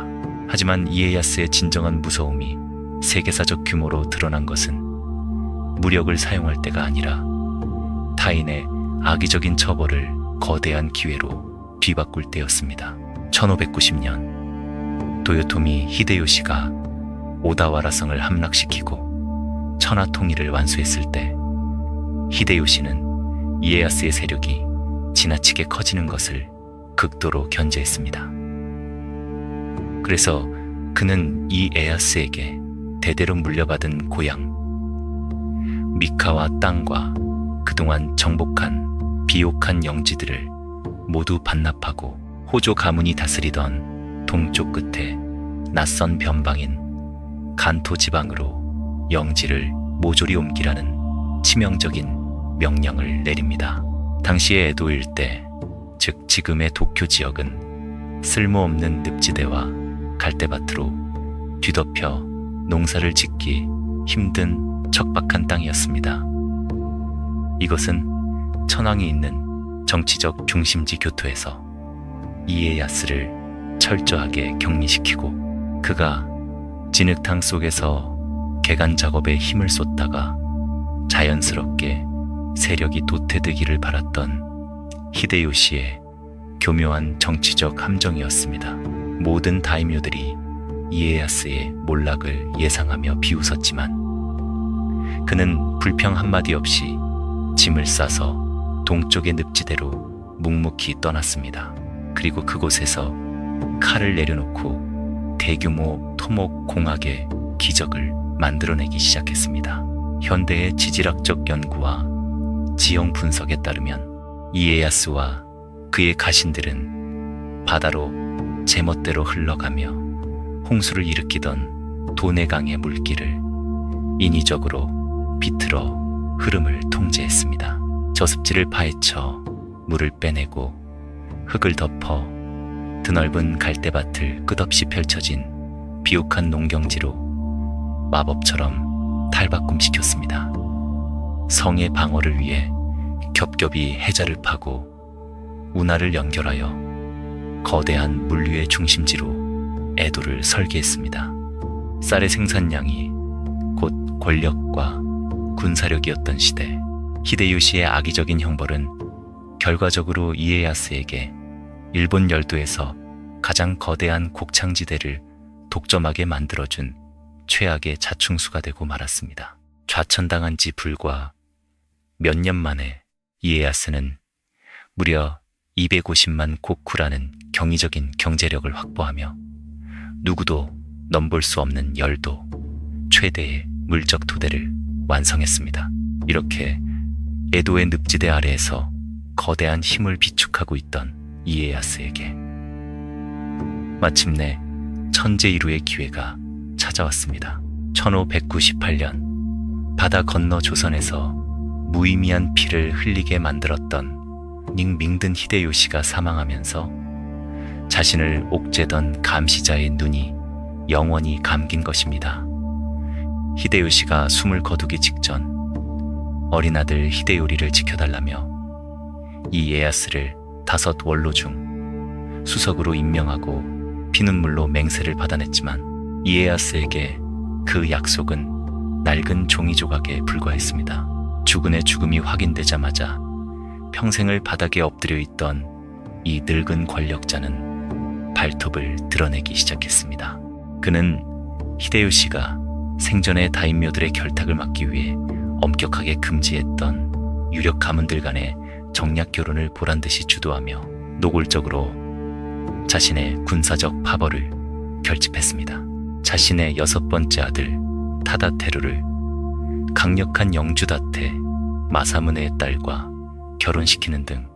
하지만 이에야스의 진정한 무서움이 세계사적 규모로 드러난 것은 무력을 사용할 때가 아니라 타인의 악의적인 처벌을 거대한 기회로 뒤바꿀 때였습니다. 1590년 도요토미 히데요시가 오다와라성을 함락시키고 천하 통일을 완수했을 때 히데요시는 이에야스의 세력이 지나치게 커지는 것을 극도로 견제했습니다. 그래서 그는 이에야스에게 대대로 물려받은 고향 미카와 땅과 그동안 정복한 비옥한 영지들을 모두 반납하고 호조 가문이 다스리던 동쪽 끝에 낯선 변방인 간토 지방으로 영지를 모조리 옮기라는 치명적인 명령을 내립니다. 당시의 에도 일대, 즉 지금의 도쿄 지역은 쓸모없는 늪지대와 갈대밭으로 뒤덮여 농사를 짓기 힘든 척박한 땅이었습니다. 이것은 천황이 있는 정치적 중심지 교토에서 이에야스를 철저하게 격리시키고 그가 진흙탕 속에서 개간 작업에 힘을 쏟다가 자연스럽게 세력이 도태되기를 바랐던 히데요시의 교묘한 정치적 함정이었습니다. 모든 다이묘들이 이에야스의 몰락을 예상하며 비웃었지만 그는 불평 한마디 없이 짐을 싸서 동쪽의 늪지대로 묵묵히 떠났습니다. 그리고 그곳에서 칼을 내려놓고 대규모 토목공학의 기적을 만들어내기 시작했습니다. 현대의 지질학적 연구와 지형 분석에 따르면 이에야스와 그의 가신들은 바다로 제멋대로 흘러가며 홍수를 일으키던 도내강의 물길을 인위적으로 비틀어 흐름을 통제했습니다. 저습지를 파헤쳐 물을 빼내고 흙을 덮어 드넓은 갈대밭을 끝없이 펼쳐진 비옥한 농경지로 마법처럼 탈바꿈시켰습니다. 성의 방어를 위해 겹겹이 해자를 파고 운하를 연결하여 거대한 물류의 중심지로 에도를 설계했습니다. 쌀의 생산량이 곧 권력과 군사력이었던 시대, 히데요시의 악의적인 형벌은 결과적으로 이에야스에게 일본 열도에서 가장 거대한 곡창지대를 독점하게 만들어준 최악의 자충수가 되고 말았습니다. 좌천당한 지 불과 몇 년 만에 이에야스는 무려 250만 고쿠라는 경이적인 경제력을 확보하며 누구도 넘볼 수 없는 열도 최대의 물적 토대를 완성했습니다. 이렇게 에도의 늪지대 아래에서 거대한 힘을 비축하고 있던 이에야스에게 마침내 천재이루의 기회가 찾아왔습니다. 1598년 바다 건너 조선에서 무의미한 피를 흘리게 만들었던 닝밍든 히데요시가 사망하면서 자신을 옥죄던 감시자의 눈이 영원히 감긴 것입니다. 히데요시가 숨을 거두기 직전 어린 아들 히데요리를 지켜달라며 이에야스를 5 원로 중 수석으로 임명하고 피눈물로 맹세를 받아냈지만 이에야스에게 그 약속은 낡은 종이 조각에 불과했습니다. 주군의 죽음이 확인되자마자 평생을 바닥에 엎드려 있던 이 늙은 권력자는 발톱을 드러내기 시작했습니다. 그는 히데요시가 생전의 다임묘들의 결탁을 막기 위해 엄격하게 금지했던 유력 가문들 간의 정략 결혼을 보란듯이 주도하며 노골적으로 자신의 군사적 파벌을 결집했습니다. 자신의 6번째 아들 타다테루를 강력한 영주다테 마사무네의 딸과 결혼시키는 등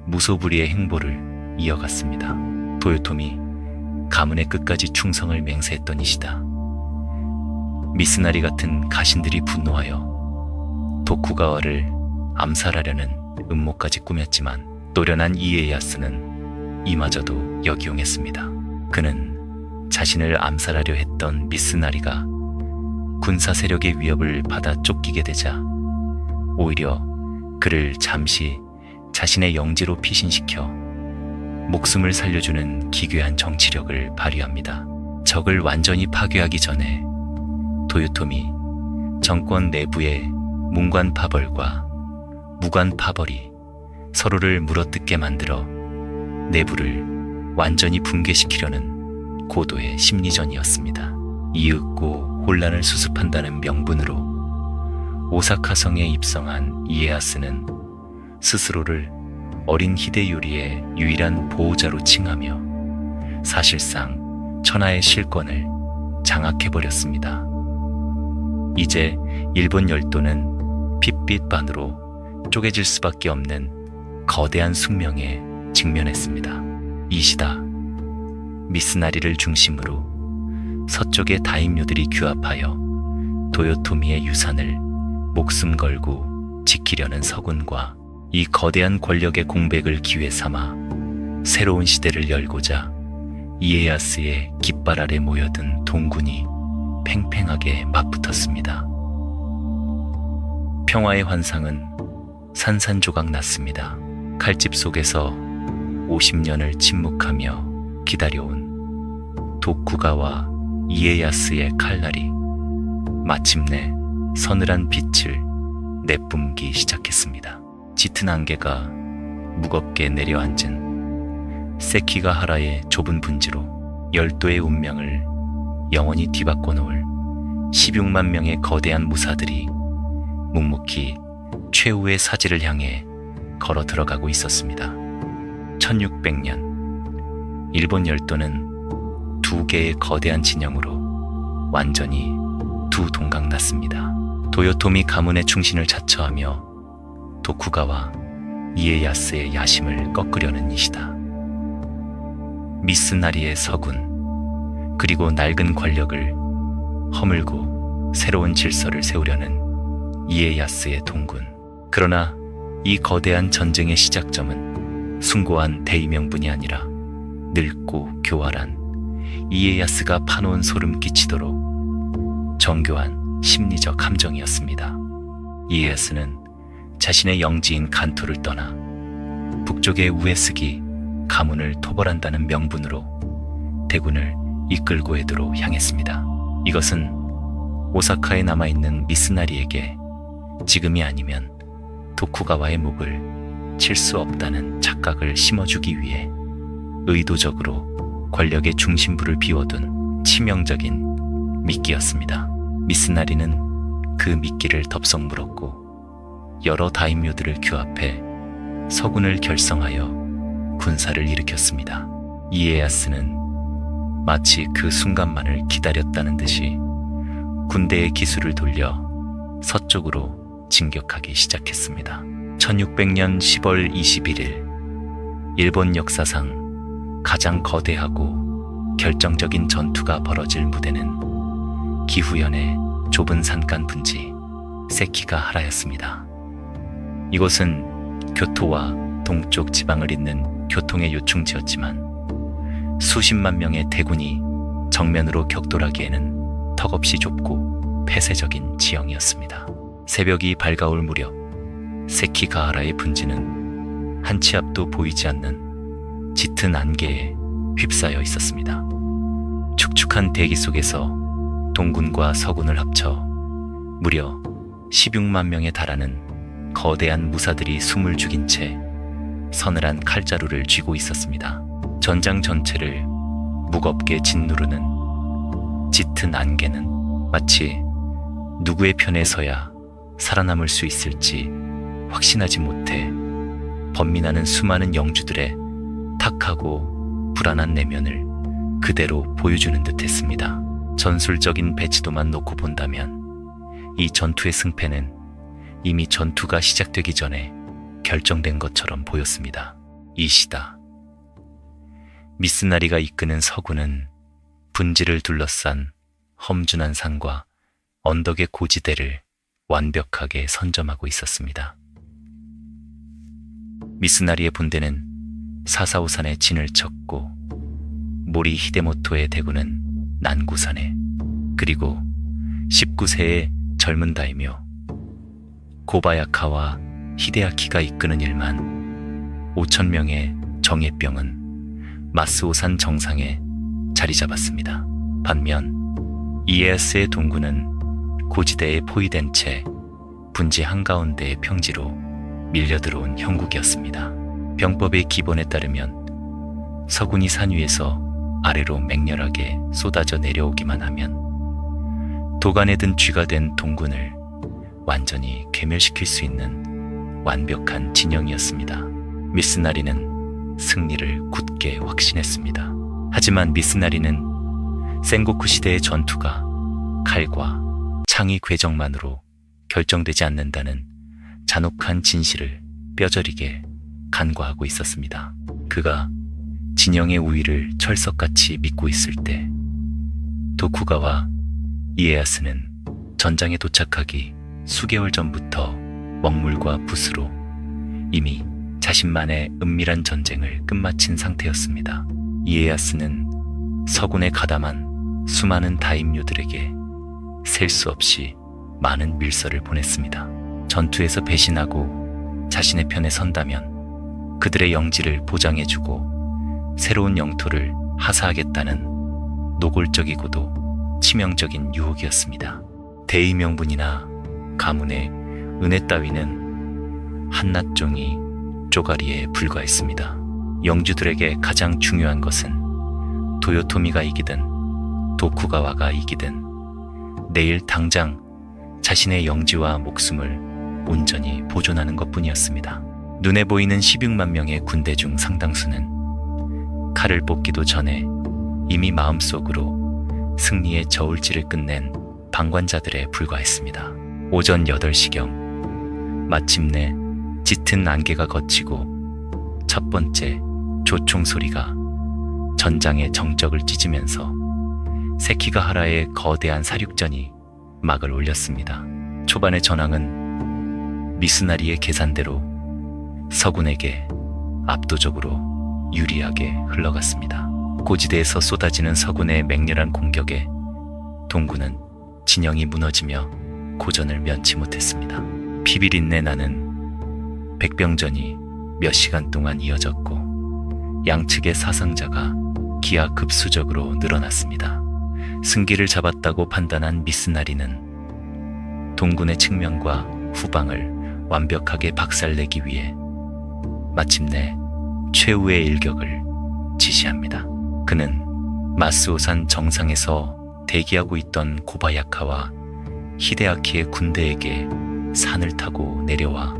무소불위의 행보를 이어갔습니다. 도요토미 가문의 끝까지 충성을 맹세했던 이시다. 미스나리 같은 가신들이 분노하여 도쿠가와를 암살하려는 음모까지 꾸몄지만 노련한 이에야스는 이마저도 역이용했습니다. 그는 자신을 암살하려 했던 미스나리가 군사 세력의 위협을 받아 쫓기게 되자 오히려 그를 잠시 자신의 영지로 피신시켜 목숨을 살려주는 기괴한 정치력을 발휘합니다. 적을 완전히 파괴하기 전에 도요토미 정권 내부의 문관 파벌과 무관 파벌이 서로를 물어뜯게 만들어 내부를 완전히 붕괴시키려는 고도의 심리전이었습니다. 이윽고 혼란을 수습한다는 명분으로 오사카성에 입성한 이에야스는 스스로를 어린 히데요리의 유일한 보호자로 칭하며 사실상 천하의 실권을 장악해버렸습니다. 이제 일본 열도는 핏빛반으로 쪼개질 수밖에 없는 거대한 숙명에 직면했습니다. 이시다 미스나리를 중심으로 서쪽의 다임요들이 규합하여 도요토미의 유산을 목숨 걸고 지키려는 서군과 이 거대한 권력의 공백을 기회 삼아 새로운 시대를 열고자 이에야스의 깃발 아래 모여든 동군이 팽팽하게 맞붙었습니다. 평화의 환상은 산산조각 났습니다. 칼집 속에서 50년을 침묵하며 기다려온 도쿠가와 이에야스의 칼날이 마침내 서늘한 빛을 내뿜기 시작했습니다. 짙은 안개가 무겁게 내려앉은 세키가하라의 좁은 분지로 열도의 운명을 영원히 뒤바꿔 놓을 16만 명의 거대한 무사들이 묵묵히 최후의 사지를 향해 걸어 들어가고 있었습니다. 1600년 일본 열도는 두 개의 거대한 진영으로 완전히 두 동강났습니다. 도요토미 가문의 충신을 자처하며 도쿠가와 이에야스의 야심을 꺾으려는 이시다. 미스나리의 서군 그리고 낡은 권력을 허물고 새로운 질서를 세우려는 이에야스의 동군. 그러나 이 거대한 전쟁의 시작점은 숭고한 대의명분이 아니라 늙고 교활한 이에야스가 파놓은 소름 끼치도록 정교한 심리적 함정이었습니다. 이에야스는 자신의 영지인 간토를 떠나 북쪽의 우에스기 가문을 토벌한다는 명분으로 대군을 이끌고 에도로 향했습니다. 이것은 오사카에 남아있는 미스나리에게 지금이 아니면 도쿠가와의 목을 칠 수 없다는 착각을 심어주기 위해 의도적으로 권력의 중심부를 비워둔 치명적인 미끼였습니다. 미스나리는 그 미끼를 덥석 물었고 여러 다임요들을 규합해 서군을 결성하여 군사를 일으켰습니다. 이에야스는 마치 그 순간만을 기다렸다는 듯이 군대의 기술을 돌려 서쪽으로 진격하기 시작했습니다. 1600년 10월 21일 일본 역사상 가장 거대하고 결정적인 전투가 벌어질 무대는 기후현의 좁은 산간 분지 세키가하라였습니다. 이곳은 교토와 동쪽 지방을 잇는 교통의 요충지였지만 수십만 명의 대군이 정면으로 격돌하기에는 턱없이 좁고 폐쇄적인 지형이었습니다. 새벽이 밝아올 무렵 세키가하라의 분지는 한 치 앞도 보이지 않는 짙은 안개에 휩싸여 있었습니다. 축축한 대기 속에서 동군과 서군을 합쳐 무려 16만 명에 달하는 거대한 무사들이 숨을 죽인 채 서늘한 칼자루를 쥐고 있었습니다. 전장 전체를 무겁게 짓누르는 짙은 안개는 마치 누구의 편에 서야 살아남을 수 있을지 확신하지 못해 번민하는 수많은 영주들의 탁하고 불안한 내면을 그대로 보여주는 듯 했습니다. 전술적인 배치도만 놓고 본다면 이 전투의 승패는 이미 전투가 시작되기 전에 결정된 것처럼 보였습니다. 이시다. 미스나리가 이끄는 서군은 분지를 둘러싼 험준한 산과 언덕의 고지대를 완벽하게 선점하고 있었습니다. 미스나리의 본대는 사사오산에 진을 쳤고 모리 히데모토의 대군은 난구산에, 그리고 19세의 젊은 다이묘 고바야카와 히데아키가 이끄는 1만 5천 명의 정예병은 마스오산 정상에 자리 잡았습니다. 반면 이에야스의 동군은 고지대에 포위된 채 분지 한가운데의 평지로 밀려들어온 형국이었습니다. 병법의 기본에 따르면 서군이 산 위에서 아래로 맹렬하게 쏟아져 내려오기만 하면 도간에 든 쥐가 된 동군을 완전히 괴멸시킬 수 있는 완벽한 진영이었습니다. 미스나리는 승리를 굳게 확신했습니다. 하지만 미스나리는 센고쿠 시대의 전투가 칼과 창의 궤적만으로 결정되지 않는다는 잔혹한 진실을 뼈저리게 간과하고 있었습니다. 그가 진영의 우위를 철석같이 믿고 있을 때 도쿠가와 이에야스는 전장에 도착하기 수개월 전부터 먹물과 붓으로 이미 자신만의 은밀한 전쟁을 끝마친 상태였습니다. 이에야스는 서군에 가담한 수많은 다임요들에게 셀 수 없이 많은 밀서를 보냈습니다. 전투에서 배신하고 자신의 편에 선다면 그들의 영지를 보장해주고 새로운 영토를 하사하겠다는 노골적이고도 치명적인 유혹이었습니다. 대의 명분이나 가문의 은혜 따위는 한낱 종이 쪼가리에 불과했습니다. 영주들에게 가장 중요한 것은 도요토미가 이기든 도쿠가와가 이기든 내일 당장 자신의 영지와 목숨을 온전히 보존하는 것뿐이었습니다. 눈에 보이는 16만 명의 군대 중 상당수는 칼을 뽑기도 전에 이미 마음속으로 승리의 저울질을 끝낸 방관자들에 불과했습니다. 오전 8시경 마침내 짙은 안개가 걷히고 첫 번째 조총 소리가 전장의 정적을 찢으면서 세키가하라의 거대한 사륙전이 막을 올렸습니다. 초반의 전황은 미스나리의 계산대로 서군에게 압도적으로 유리하게 흘러갔습니다. 고지대에서 쏟아지는 서군의 맹렬한 공격에 동군은 진영이 무너지며 고전을 면치 못했습니다. 피비린내 나는 백병전이 몇 시간 동안 이어졌고 양측의 사상자가 기하급수적으로 늘어났습니다. 승기를 잡았다고 판단한 미스나리는 동군의 측면과 후방을 완벽하게 박살내기 위해 마침내 최후의 일격을 지시합니다. 그는 마스오산 정상에서 대기하고 있던 고바야카와 히데아키의 군대에게 산을 타고 내려와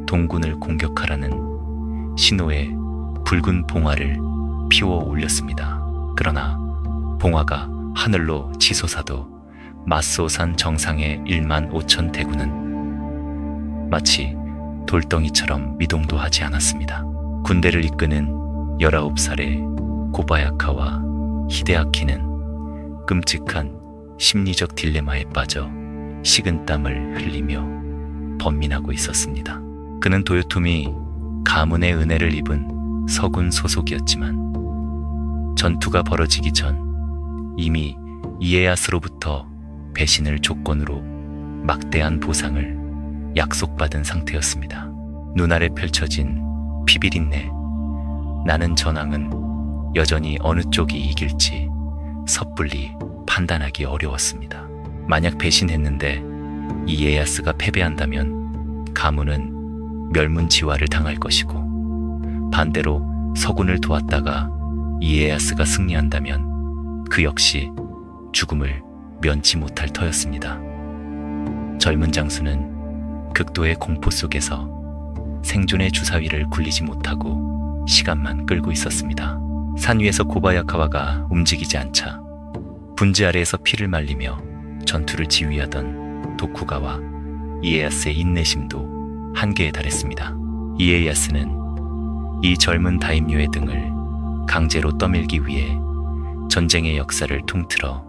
동군을 공격하라는 신호의 붉은 봉화를 피워 올렸습니다. 그러나 봉화가 하늘로 치솟아도 마스오산 정상의 1만 5천 대군은 마치 돌덩이처럼 미동도 하지 않았습니다. 군대를 이끄는 19살의 고바야카와 히데아키는 끔찍한 심리적 딜레마에 빠져 식은땀을 흘리며 번민하고 있었습니다. 그는 도요토미 가문의 은혜를 입은 서군 소속이었지만 전투가 벌어지기 전 이미 이에야스로부터 배신을 조건으로 막대한 보상을 약속받은 상태였습니다. 눈아래 펼쳐진 피비린내 나는 전황은 여전히 어느 쪽이 이길지 섣불리 판단하기 어려웠습니다. 만약 배신했는데 이에야스가 패배한다면 가문은 멸문지화를 당할 것이고 반대로 서군을 도왔다가 이에야스가 승리한다면 그 역시 죽음을 면치 못할 터였습니다. 젊은 장수는 극도의 공포 속에서 생존의 주사위를 굴리지 못하고 시간만 끌고 있었습니다. 산 위에서 고바야카와가 움직이지 않자 분지 아래에서 피를 말리며 전투를 지휘하던 도쿠가와 이에야스의 인내심도 한계에 달했습니다. 이에야스는 이 젊은 다임요의 등을 강제로 떠밀기 위해 전쟁의 역사를 통틀어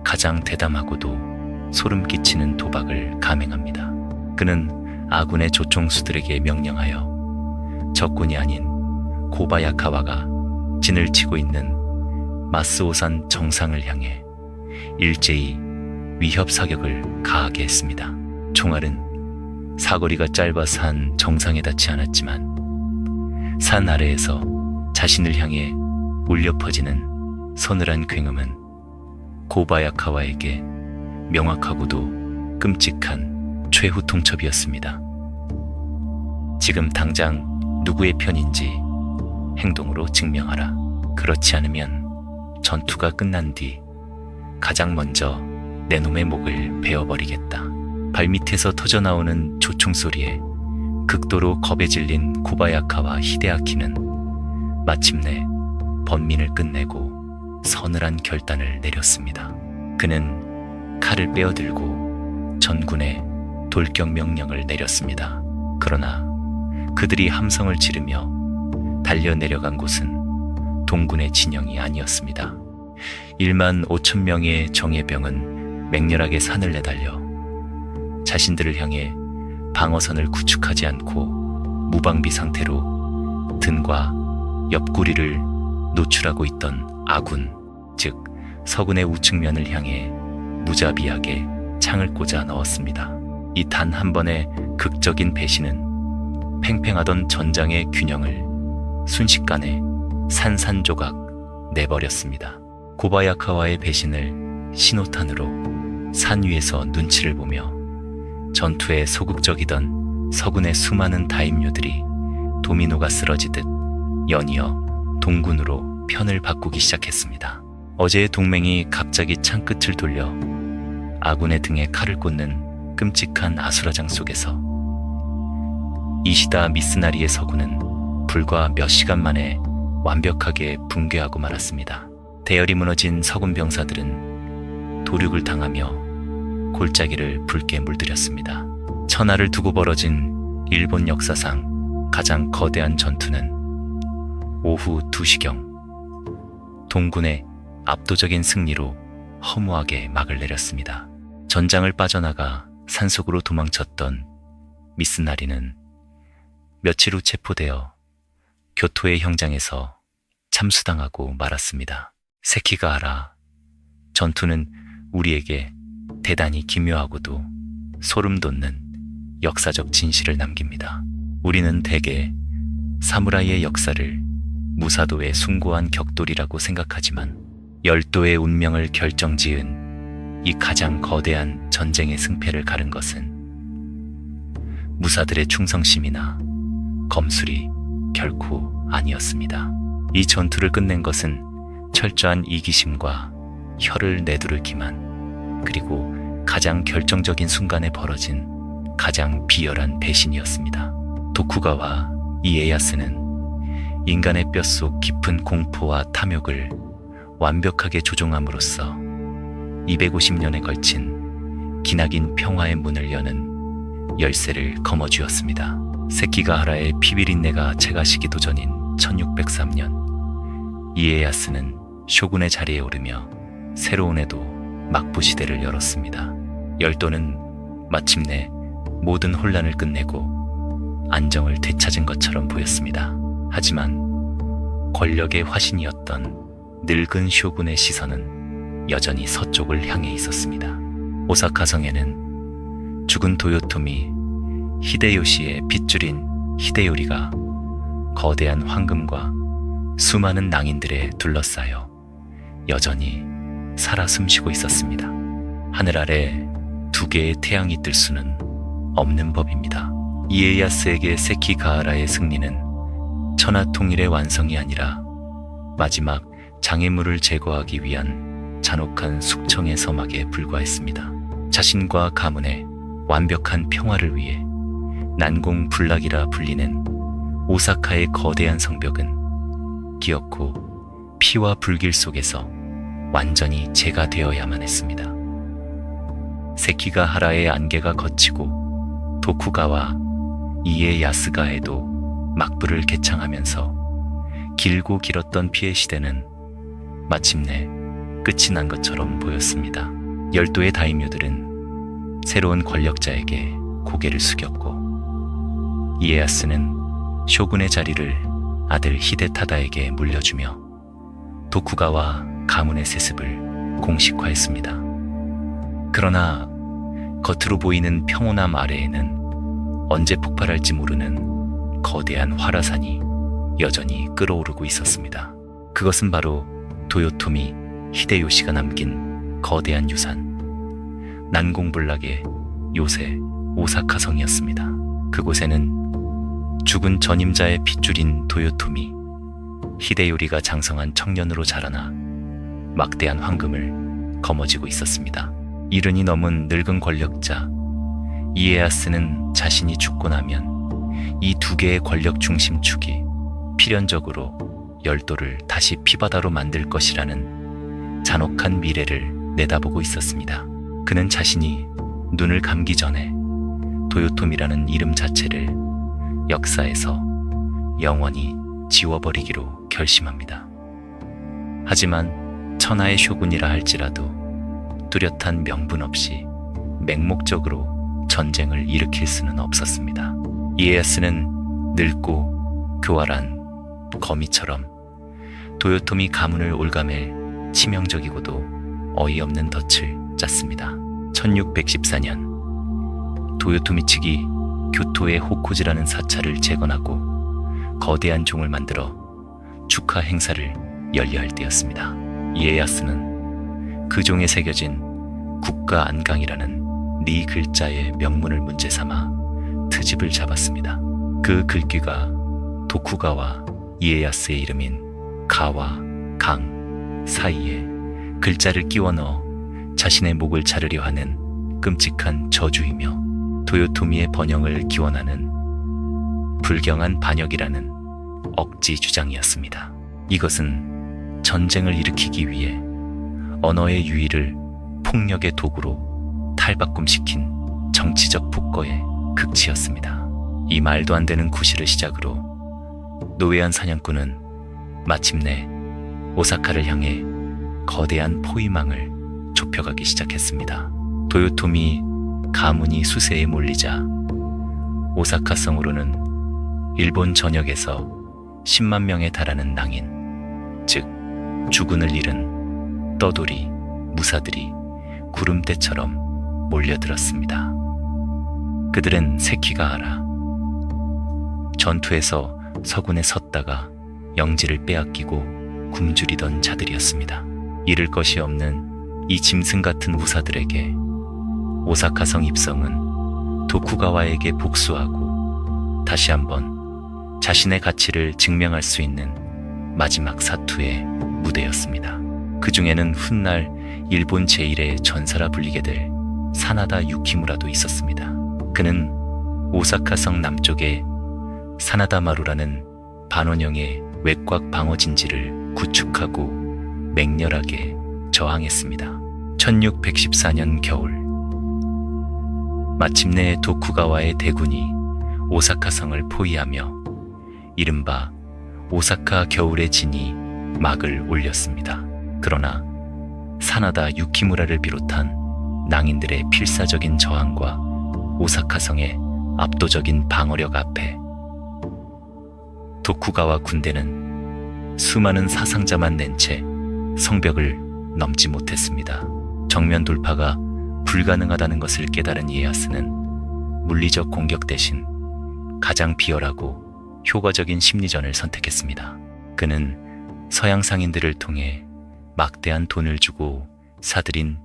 가장 대담하고도 소름 끼치는 도박을 감행합니다. 그는 아군의 조총수들에게 명령하여 적군이 아닌 고바야카와가 진을 치고 있는 마스오산 정상을 향해 일제히 위협 사격을 가하게 했습니다. 총알은 사거리가 짧아서 한 정상에 닿지 않았지만 산 아래에서 자신을 향해 울려 퍼지는 서늘한 굉음은 고바야카와에게 명확하고도 끔찍한 최후 통첩이었습니다. 지금 당장 누구의 편인지 행동으로 증명하라. 그렇지 않으면 전투가 끝난 뒤 가장 먼저 내 놈의 목을 베어버리겠다. 발밑에서 터져나오는 조총 소리에 극도로 겁에 질린 고바야카와 히데아키는 마침내 번민을 끝내고 서늘한 결단을 내렸습니다. 그는 칼을 빼어들고 전군에 돌격 명령을 내렸습니다. 그러나 그들이 함성을 지르며 달려 내려간 곳은 동군의 진영이 아니었습니다. 1만 5천 명의 정예병은 맹렬하게 산을 내달려 자신들을 향해 방어선을 구축하지 않고 무방비 상태로 등과 옆구리를 노출하고 있던 아군, 즉 서군의 우측면을 향해 무자비하게 창을 꽂아 넣었습니다. 이 단 한 번의 극적인 배신은 팽팽하던 전장의 균형을 순식간에 산산조각 내버렸습니다. 고바야카와의 배신을 신호탄으로 산 위에서 눈치를 보며 전투에 소극적이던 서군의 수많은 다임요들이 도미노가 쓰러지듯 연이어 동군으로 편을 바꾸기 시작했습니다. 어제의 동맹이 갑자기 창끝을 돌려 아군의 등에 칼을 꽂는 끔찍한 아수라장 속에서 이시다 미스나리의 서군은 불과 몇 시간 만에 완벽하게 붕괴하고 말았습니다. 대열이 무너진 서군 병사들은 도륙을 당하며 골짜기를 붉게 물들였습니다. 천하를 두고 벌어진 일본 역사상 가장 거대한 전투는 오후 2시경 동군의 압도적인 승리로 허무하게 막을 내렸습니다. 전장을 빠져나가 산속으로 도망쳤던 미스나리는 며칠 후 체포되어 교토의 형장에서 참수당하고 말았습니다. 세키가하라, 전투는 우리에게 대단히 기묘하고도 소름 돋는 역사적 진실을 남깁니다. 우리는 대개 사무라이의 역사를 무사도의 숭고한 격돌이라고 생각하지만 열도의 운명을 결정지은 이 가장 거대한 전쟁의 승패를 가른 것은 무사들의 충성심이나 검술이 결코 아니었습니다. 이 전투를 끝낸 것은 철저한 이기심과 혀를 내두를 기만, 그리고 가장 결정적인 순간에 벌어진 가장 비열한 배신이었습니다. 도쿠가와 이에야스는 인간의 뼛속 깊은 공포와 탐욕을 완벽하게 조종함으로써 250년에 걸친 기나긴 평화의 문을 여는 열쇠를 거머쥐었습니다. 세키가하라의 피비린내가 채가시기도 전인 1603년, 이에야스는 쇼군의 자리에 오르며 새로운 해도 막부 시대를 열었습니다. 열도는 마침내 모든 혼란을 끝내고 안정을 되찾은 것처럼 보였습니다. 하지만 권력의 화신이었던 늙은 쇼군의 시선은 여전히 서쪽을 향해 있었습니다. 오사카성에는 죽은 도요토미 히데요시의 핏줄인 히데요리가 거대한 황금과 수많은 낭인들에 둘러싸여 여전히 살아 숨쉬고 있었습니다. 하늘 아래 두 개의 태양이 뜰 수는 없는 법입니다. 이에야스에게 세키가하라의 승리는 천하통일의 완성이 아니라 마지막 장애물을 제거하기 위한 잔혹한 숙청의 서막에 불과했습니다. 자신과 가문의 완벽한 평화를 위해 난공불락이라 불리는 오사카의 거대한 성벽은 기어코 피와 불길 속에서 완전히 제거되어야만 했습니다. 세키가하라의 안개가 걷히고 도쿠가와 이에야스가에도 막부를 개창하면서 길고 길었던 피해 시대는 마침내 끝이 난 것처럼 보였습니다. 열도의 다이묘들은 새로운 권력자에게 고개를 숙였고 이에야스는 쇼군의 자리를 아들 히데타다에게 물려주며 도쿠가와 가문의 세습을 공식화했습니다. 그러나 겉으로 보이는 평온함 아래에는 언제 폭발할지 모르는 거대한 활화산이 여전히 끓어오르고 있었습니다. 그것은 바로 도요토미 히데요시가 남긴 거대한 유산, 난공불락의 요새 오사카성이었습니다. 그곳에는 죽은 전임자의 핏줄인 도요토미 히데요리가 장성한 청년으로 자라나 막대한 황금을 거머쥐고 있었습니다. 이른이 넘은 늙은 권력자 이에야스는 자신이 죽고 나면 이 두 개의 권력 중심축이 필연적으로 열도를 다시 피바다로 만들 것이라는 잔혹한 미래를 내다보고 있었습니다. 그는 자신이 눈을 감기 전에 도요토미라는 이름 자체를 역사에서 영원히 지워버리기로 결심합니다. 하지만 천하의 쇼군이라 할지라도 뚜렷한 명분 없이 맹목적으로 전쟁을 일으킬 수는 없었습니다. 이에야스는 늙고 교활한 거미처럼 도요토미 가문을 올가맬 치명적이고도 어이없는 덫을 짰습니다. 1614년 도요토미 측이 교토의 호코지라는 사찰을 재건하고 거대한 종을 만들어 축하 행사를 열려할 때였습니다. 이에야스는 그 종에 새겨진 국가 안강이라는 네 글자의 명문을 문제 삼아 트집을 잡았습니다. 그 글귀가 도쿠가와 이에야스의 이름인 가와 강 사이에 글자를 끼워 넣어 자신의 목을 자르려 하는 끔찍한 저주이며 도요토미의 번영을 기원하는 불경한 반역이라는 억지 주장이었습니다. 이것은 전쟁을 일으키기 위해 언어의 유의를 폭력의 도구로 탈바꿈시킨 정치적 폭거의 극치였습니다. 이 말도 안 되는 구실을 시작으로 노회한 사냥꾼은 마침내 오사카를 향해 거대한 포위망을 좁혀가기 시작했습니다. 도요토미 가문이 수세에 몰리자 오사카성으로는 일본 전역에서 10만 명에 달하는 낭인, 즉 주군을 잃은 떠돌이, 무사들이 구름대처럼 몰려들었습니다. 그들은 새끼가 알아 전투에서 서군에 섰다가 영지를 빼앗기고 굶주리던 자들이었습니다. 잃을 것이 없는 이 짐승 같은 무사들에게 오사카성 입성은 도쿠가와에게 복수하고 다시 한번 자신의 가치를 증명할 수 있는 마지막 사투의 무대였습니다. 그 중에는 훗날 일본 제1의 전사라 불리게 될 사나다 유키무라도 있었습니다. 그는 오사카성 남쪽에 사나다마루라는 반원형의 외곽 방어진지를 구축하고 맹렬하게 저항했습니다. 1614년 겨울 마침내 도쿠가와의 대군이 오사카성을 포위하며 이른바 오사카 겨울의 진이 막을 올렸습니다. 그러나 사나다 유키무라를 비롯한 낭인들의 필사적인 저항과 오사카성의 압도적인 방어력 앞에 도쿠가와 군대는 수많은 사상자만 낸 채 성벽을 넘지 못했습니다. 정면 돌파가 불가능하다는 것을 깨달은 이에야스는 물리적 공격 대신 가장 비열하고 효과적인 심리전을 선택했습니다. 그는 서양 상인들을 통해 막대한 돈을 주고 사들인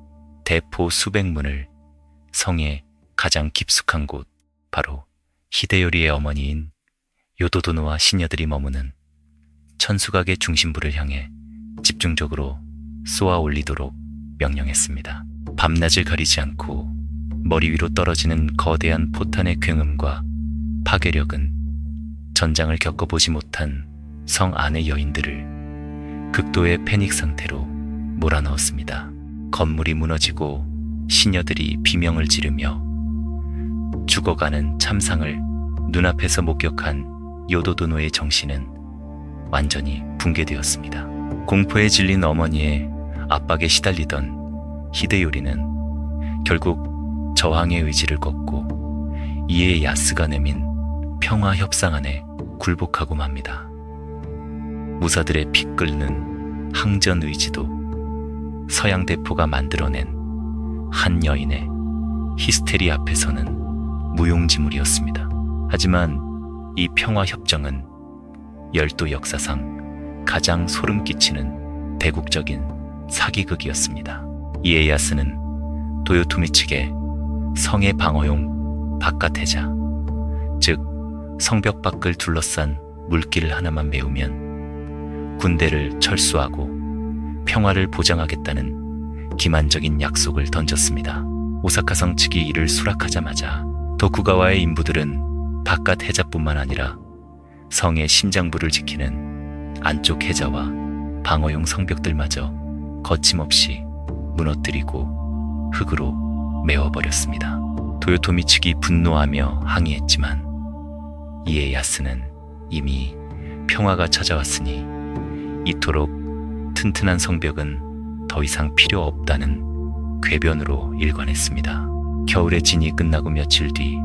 대포 수백 문을 성의 가장 깊숙한 곳, 바로 히데요리의 어머니인 요도도노와 시녀들이 머무는 천수각의 중심부를 향해 집중적으로 쏘아 올리도록 명령했습니다. 밤낮을 가리지 않고 머리 위로 떨어지는 거대한 포탄의 굉음과 파괴력은 전장을 겪어보지 못한 성 안의 여인들을 극도의 패닉 상태로 몰아넣었습니다. 건물이 무너지고 시녀들이 비명을 지르며 죽어가는 참상을 눈앞에서 목격한 요도도노의 정신은 완전히 붕괴되었습니다. 공포에 질린 어머니의 압박에 시달리던 히데요리는 결국 저항의 의지를 꺾고 이에야스가 내민 평화 협상안에 굴복하고 맙니다. 무사들의 피 끓는 항전 의지도 서양 대포가 만들어낸 한 여인의 히스테리 앞에서는 무용지물이었습니다. 하지만 이 평화 협정은 열도 역사상 가장 소름 끼치는 대국적인 사기극이었습니다. 이에야스는 도요토미 측에 성의 방어용 바깥 해자, 즉 성벽 밖을 둘러싼 물길 하나만 메우면 군대를 철수하고 평화를 보장하겠다는 기만적인 약속을 던졌습니다. 오사카성 측이 이를 수락하자마자 도쿠가와의 인부들은 바깥 해자뿐만 아니라 성의 심장부를 지키는 안쪽 해자와 방어용 성벽들마저 거침없이 무너뜨리고 흙으로 메워버렸습니다. 도요토미 측이 분노하며 항의했지만 이에야스는 이미 평화가 찾아왔으니 이토록 튼튼한 성벽은 더 이상 필요 없다는 궤변으로 일관했습니다. 겨울의 진이 끝나고 며칠 뒤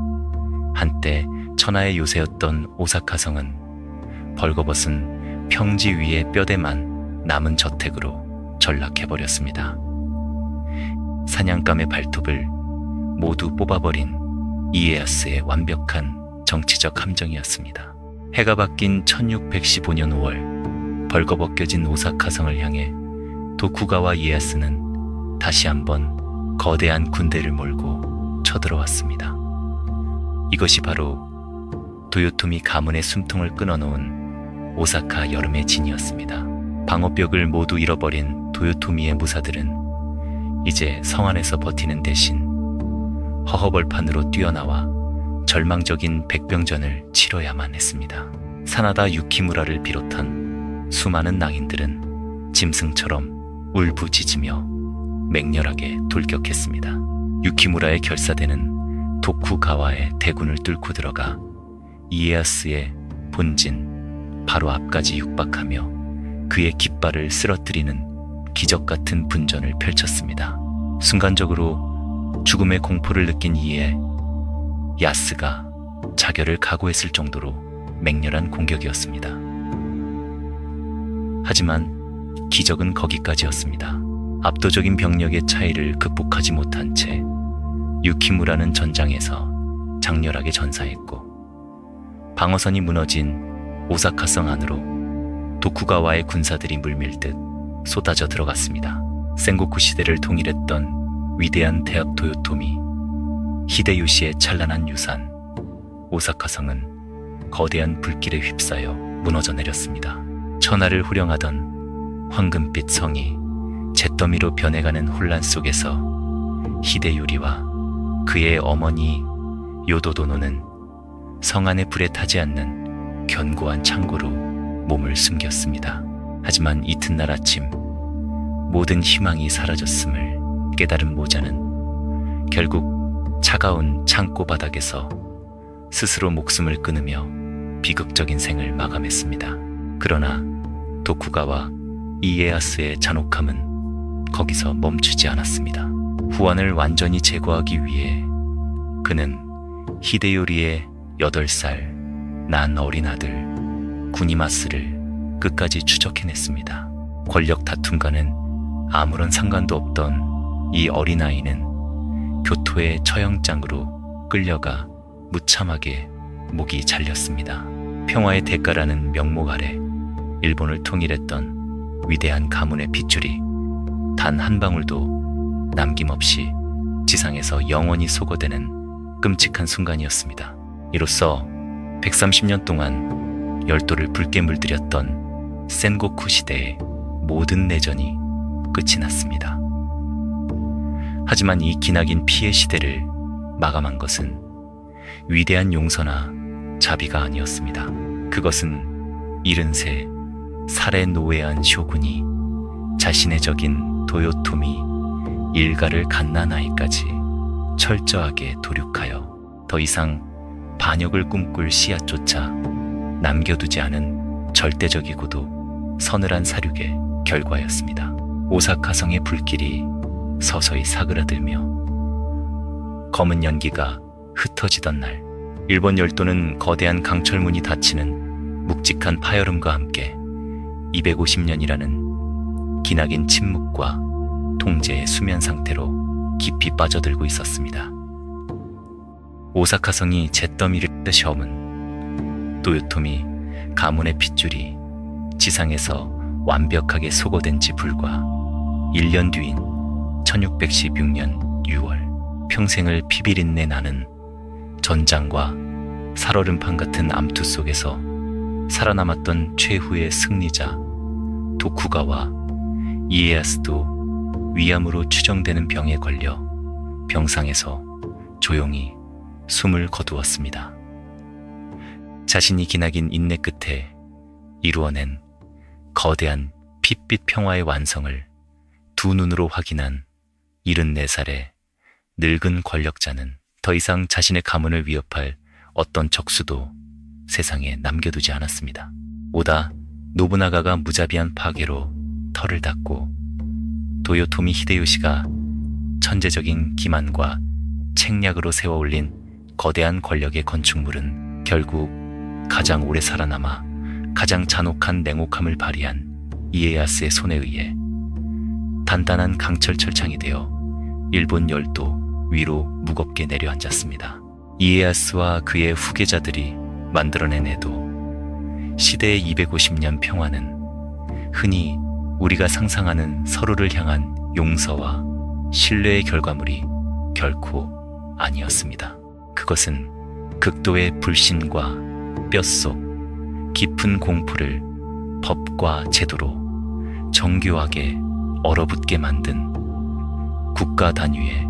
한때 천하의 요새였던 오사카성은 벌거벗은 평지 위의 뼈대만 남은 저택으로 전락해버렸습니다. 사냥감의 발톱을 모두 뽑아버린 이에야스의 완벽한 정치적 함정이었습니다. 해가 바뀐 1615년 5월 벌거벗겨진 오사카성을 향해 도쿠가와 이에야스는 다시 한번 거대한 군대를 몰고 쳐들어왔습니다. 이것이 바로 도요토미 가문의 숨통을 끊어놓은 오사카 여름의 진이었습니다. 방어벽을 모두 잃어버린 도요토미의 무사들은 이제 성 안에서 버티는 대신 허허벌판으로 뛰어나와 절망적인 백병전을 치러야만 했습니다. 사나다 유키무라를 비롯한 수많은 낭인들은 짐승처럼 울부짖으며 맹렬하게 돌격했습니다. 유키무라의 결사대는 도쿠가와의 대군을 뚫고 들어가 이에야스의 본진 바로 앞까지 육박하며 그의 깃발을 쓰러뜨리는 기적같은 분전을 펼쳤습니다. 순간적으로 죽음의 공포를 느낀 이에야스가 자결을 각오했을 정도로 맹렬한 공격이었습니다. 하지만 기적은 거기까지였습니다. 압도적인 병력의 차이를 극복하지 못한 채 유키무라는 전장에서 장렬하게 전사했고 방어선이 무너진 오사카성 안으로 도쿠가와의 군사들이 물밀듯 쏟아져 들어갔습니다. 센고쿠 시대를 통일했던 위대한 대학 도요토미 히데요시의 찬란한 유산 오사카성은 거대한 불길에 휩싸여 무너져 내렸습니다. 천하를 후령하던 황금빛 성이 잿더미로 변해가는 혼란 속에서 히데요리와 그의 어머니 요도도노는 성 안의 불에 타지 않는 견고한 창고로 몸을 숨겼습니다. 하지만 이튿날 아침 모든 희망이 사라졌음을 깨달은 모자는 결국 차가운 창고 바닥에서 스스로 목숨을 끊으며 비극적인 생을 마감했습니다. 그러나 도쿠가와 이에야스의 잔혹함은 거기서 멈추지 않았습니다. 후환을 완전히 제거하기 위해 그는 히데요리의 8살 난 어린 아들 구니마스를 끝까지 추적해냈습니다. 권력 다툼과는 아무런 상관도 없던 이 어린아이는 교토의 처형장으로 끌려가 무참하게 목이 잘렸습니다. 평화의 대가라는 명목 아래 일본을 통일했던 위대한 가문의 핏줄이 단 한 방울도 남김없이 지상에서 영원히 소거되는 끔찍한 순간이었습니다. 이로써 130년 동안 열도를 붉게 물들였던 센고쿠 시대의 모든 내전이 끝이 났습니다. 하지만 이 기나긴 피해 시대를 마감한 것은 위대한 용서나 자비가 아니었습니다. 그것은 73 살에 노예한 쇼군이 자신의 적인 도요토미 일가를 갓난아이까지 철저하게 도륙하여 더 이상 반역을 꿈꿀 씨앗조차 남겨두지 않은 절대적이고도 서늘한 사륙의 결과였습니다. 오사카성의 불길이 서서히 사그라들며 검은 연기가 흩어지던 날, 일본 열도는 거대한 강철문이 닫히는 묵직한 파열음과 함께 250년이라는 기나긴 침묵과 통제의 수면 상태로 깊이 빠져들고 있었습니다. 오사카성이 잿더미를 셔먼 도요토미 가문의 핏줄이 지상에서 완벽하게 소거된 지 불과 1년 뒤인 1616년 6월, 평생을 피비린내 나는 전장과 살얼음판 같은 암투 속에서 살아남았던 최후의 승리자 도쿠가와 이에야스도 위암으로 추정되는 병에 걸려 병상에서 조용히 숨을 거두었습니다. 자신이 기나긴 인내 끝에 이루어낸 거대한 핏빛 평화의 완성을 두 눈으로 확인한 74살의 늙은 권력자는 더 이상 자신의 가문을 위협할 어떤 적수도 세상에 남겨두지 않았습니다. 오다 노부나가가 무자비한 파괴로 털을 닫고 도요토미 히데요시가 천재적인 기만과 책략으로 세워 올린 거대한 권력의 건축물은 결국 가장 오래 살아남아 가장 잔혹한 냉혹함을 발휘한 이에야스의 손에 의해 단단한 강철 철창이 되어 일본 열도 위로 무겁게 내려앉았습니다. 이에야스와 그의 후계자들이 만들어낸 에도 시대의 250년 평화는 흔히 우리가 상상하는 서로를 향한 용서와 신뢰의 결과물이 결코 아니었습니다. 그것은 극도의 불신과 뼛속 깊은 공포를 법과 제도로 정교하게 얼어붙게 만든 국가 단위의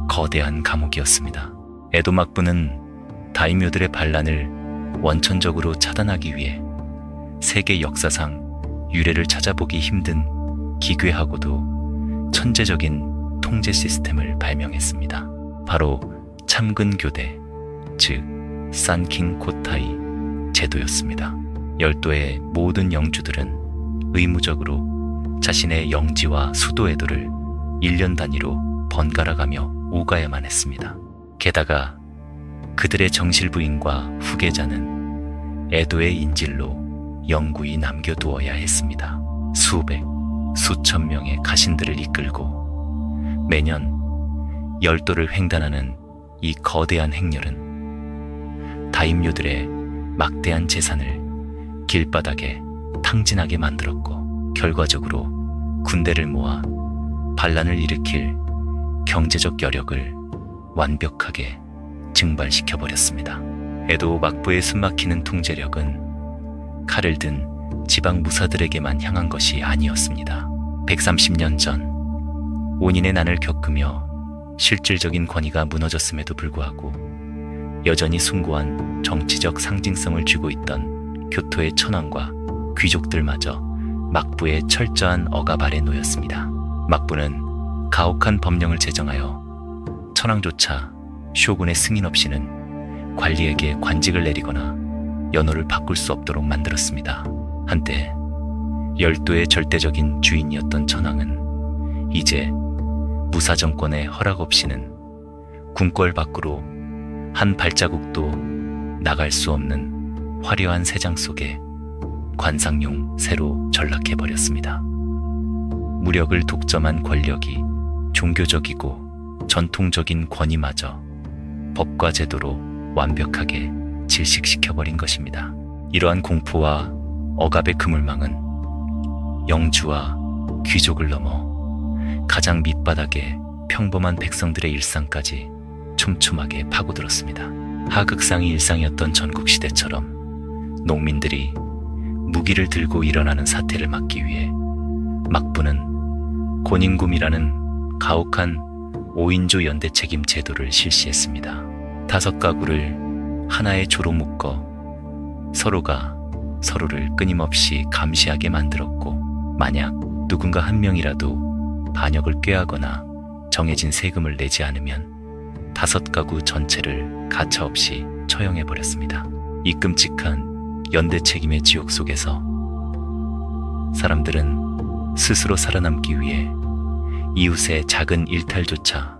거대한 감옥이었습니다. 에도 막부는 다이묘들의 반란을 원천적으로 차단하기 위해 세계 역사상 유례를 찾아보기 힘든 기괴하고도 천재적인 통제 시스템을 발명했습니다. 바로 참근교대, 즉 산킹 코타이 제도였습니다. 열도의 모든 영주들은 의무적으로 자신의 영지와 수도 에도를 1년 단위로 번갈아가며 오가야만 했습니다. 게다가 그들의 정실부인과 후계자는 에도의 인질로 영구히 남겨두어야 했습니다. 수백, 수천 명의 가신들을 이끌고 매년 열도를 횡단하는 이 거대한 행렬은 다임요들의 막대한 재산을 길바닥에 탕진하게 만들었고, 결과적으로 군대를 모아 반란을 일으킬 경제적 여력을 완벽하게 증발시켜버렸습니다. 에도 막부의 숨막히는 통제력은 칼을 든 지방 무사들에게만 향한 것이 아니었습니다. 130년 전 온인의 난을 겪으며 실질적인 권위가 무너졌음에도 불구하고 여전히 숭고한 정치적 상징성을 쥐고 있던 교토의 천황과 귀족들마저 막부의 철저한 억압 아래 놓였습니다. 막부는 가혹한 법령을 제정하여 천황조차 쇼군의 승인 없이는 관리에게 관직을 내리거나 연호를 바꿀 수 없도록 만들었습니다. 한때 열도의 절대적인 주인이었던 천황은 이제 무사정권의 허락 없이는 궁궐 밖으로 한 발자국도 나갈 수 없는 화려한 세장 속에 관상용 새로 전락해버렸습니다. 무력을 독점한 권력이 종교적이고 전통적인 권위마저 법과 제도로 완벽하게 질식시켜버린 것입니다. 이러한 공포와 억압의 그물망은 영주와 귀족을 넘어 가장 밑바닥의 평범한 백성들의 일상까지 촘촘하게 파고들었습니다. 하극상이 일상이었던 전국시대처럼 농민들이 무기를 들고 일어나는 사태를 막기 위해 막부는 곤인금이라는 가혹한 5인조 연대 책임 제도를 실시했습니다. 5가구를 하나의 조로 묶어 서로가 서로를 끊임없이 감시하게 만들었고, 만약 누군가 한 명이라도 반역을 꾀하거나 정해진 세금을 내지 않으면 5가구 전체를 가차없이 처형해버렸습니다. 이 끔찍한 연대 책임의 지옥 속에서 사람들은 스스로 살아남기 위해 이웃의 작은 일탈조차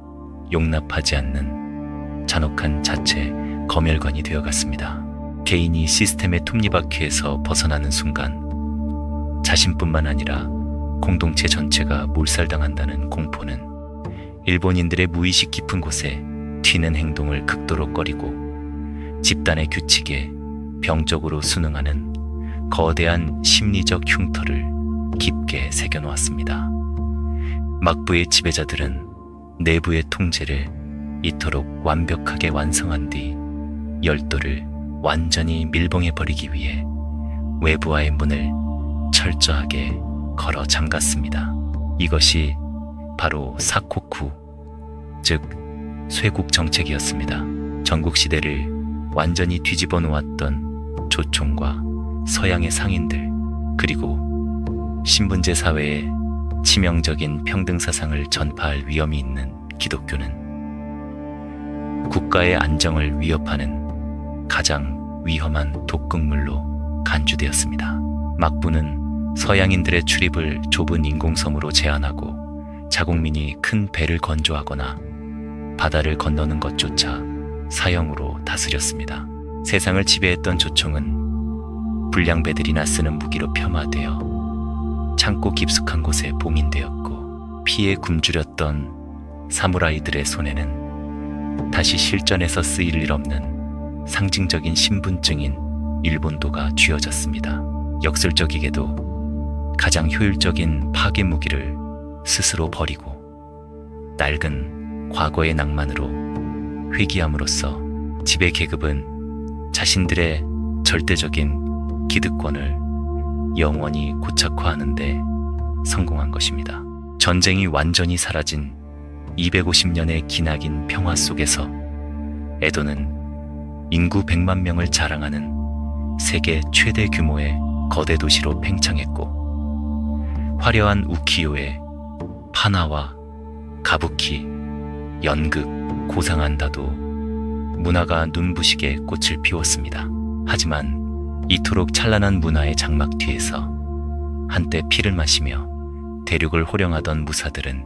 용납하지 않는 잔혹한 자체 검열관이 되어갔습니다. 개인이 시스템의 톱니바퀴에서 벗어나는 순간 자신뿐만 아니라 공동체 전체가 몰살당한다는 공포는 일본인들의 무의식 깊은 곳에 튀는 행동을 극도로 꺼리고 집단의 규칙에 병적으로 순응하는 거대한 심리적 흉터를 깊게 새겨놓았습니다. 막부의 지배자들은 내부의 통제를 이토록 완벽하게 완성한 뒤 열도를 완전히 밀봉해버리기 위해 외부와의 문을 철저하게 걸어 잠갔습니다. 이것이 바로 사코쿠, 즉 쇄국 정책이었습니다. 전국시대를 완전히 뒤집어 놓았던 조총과 서양의 상인들, 그리고 신분제 사회에 치명적인 평등사상을 전파할 위험이 있는 기독교는 국가의 안정을 위협하는 가장 위험한 독극물로 간주되었습니다. 막부는 서양인들의 출입을 좁은 인공섬으로 제한하고 자국민이 큰 배를 건조하거나 바다를 건너는 것조차 사형으로 다스렸습니다. 세상을 지배했던 조총은 불량배들이나 쓰는 무기로 폄하되어 창고 깊숙한 곳에 봉인되었고, 피에 굶주렸던 사무라이들의 손에는 다시 실전에서 쓰일 일 없는 상징적인 신분증인 일본도가 쥐어졌습니다. 역설적이게도 가장 효율적인 파괴 무기를 스스로 버리고 낡은 과거의 낭만으로 회귀함으로써 지배 계급은 자신들의 절대적인 기득권을 영원히 고착화하는 데 성공한 것입니다. 전쟁이 완전히 사라진 250년의 기나긴 평화 속에서 에도는 인구 100만 명을 자랑하는 세계 최대 규모의 거대 도시로 팽창했고, 화려한 우키요에 파나와 가부키, 연극, 고상한 다도, 문화가 눈부시게 꽃을 피웠습니다. 하지만 이토록 찬란한 문화의 장막 뒤에서 한때 피를 마시며 대륙을 호령하던 무사들은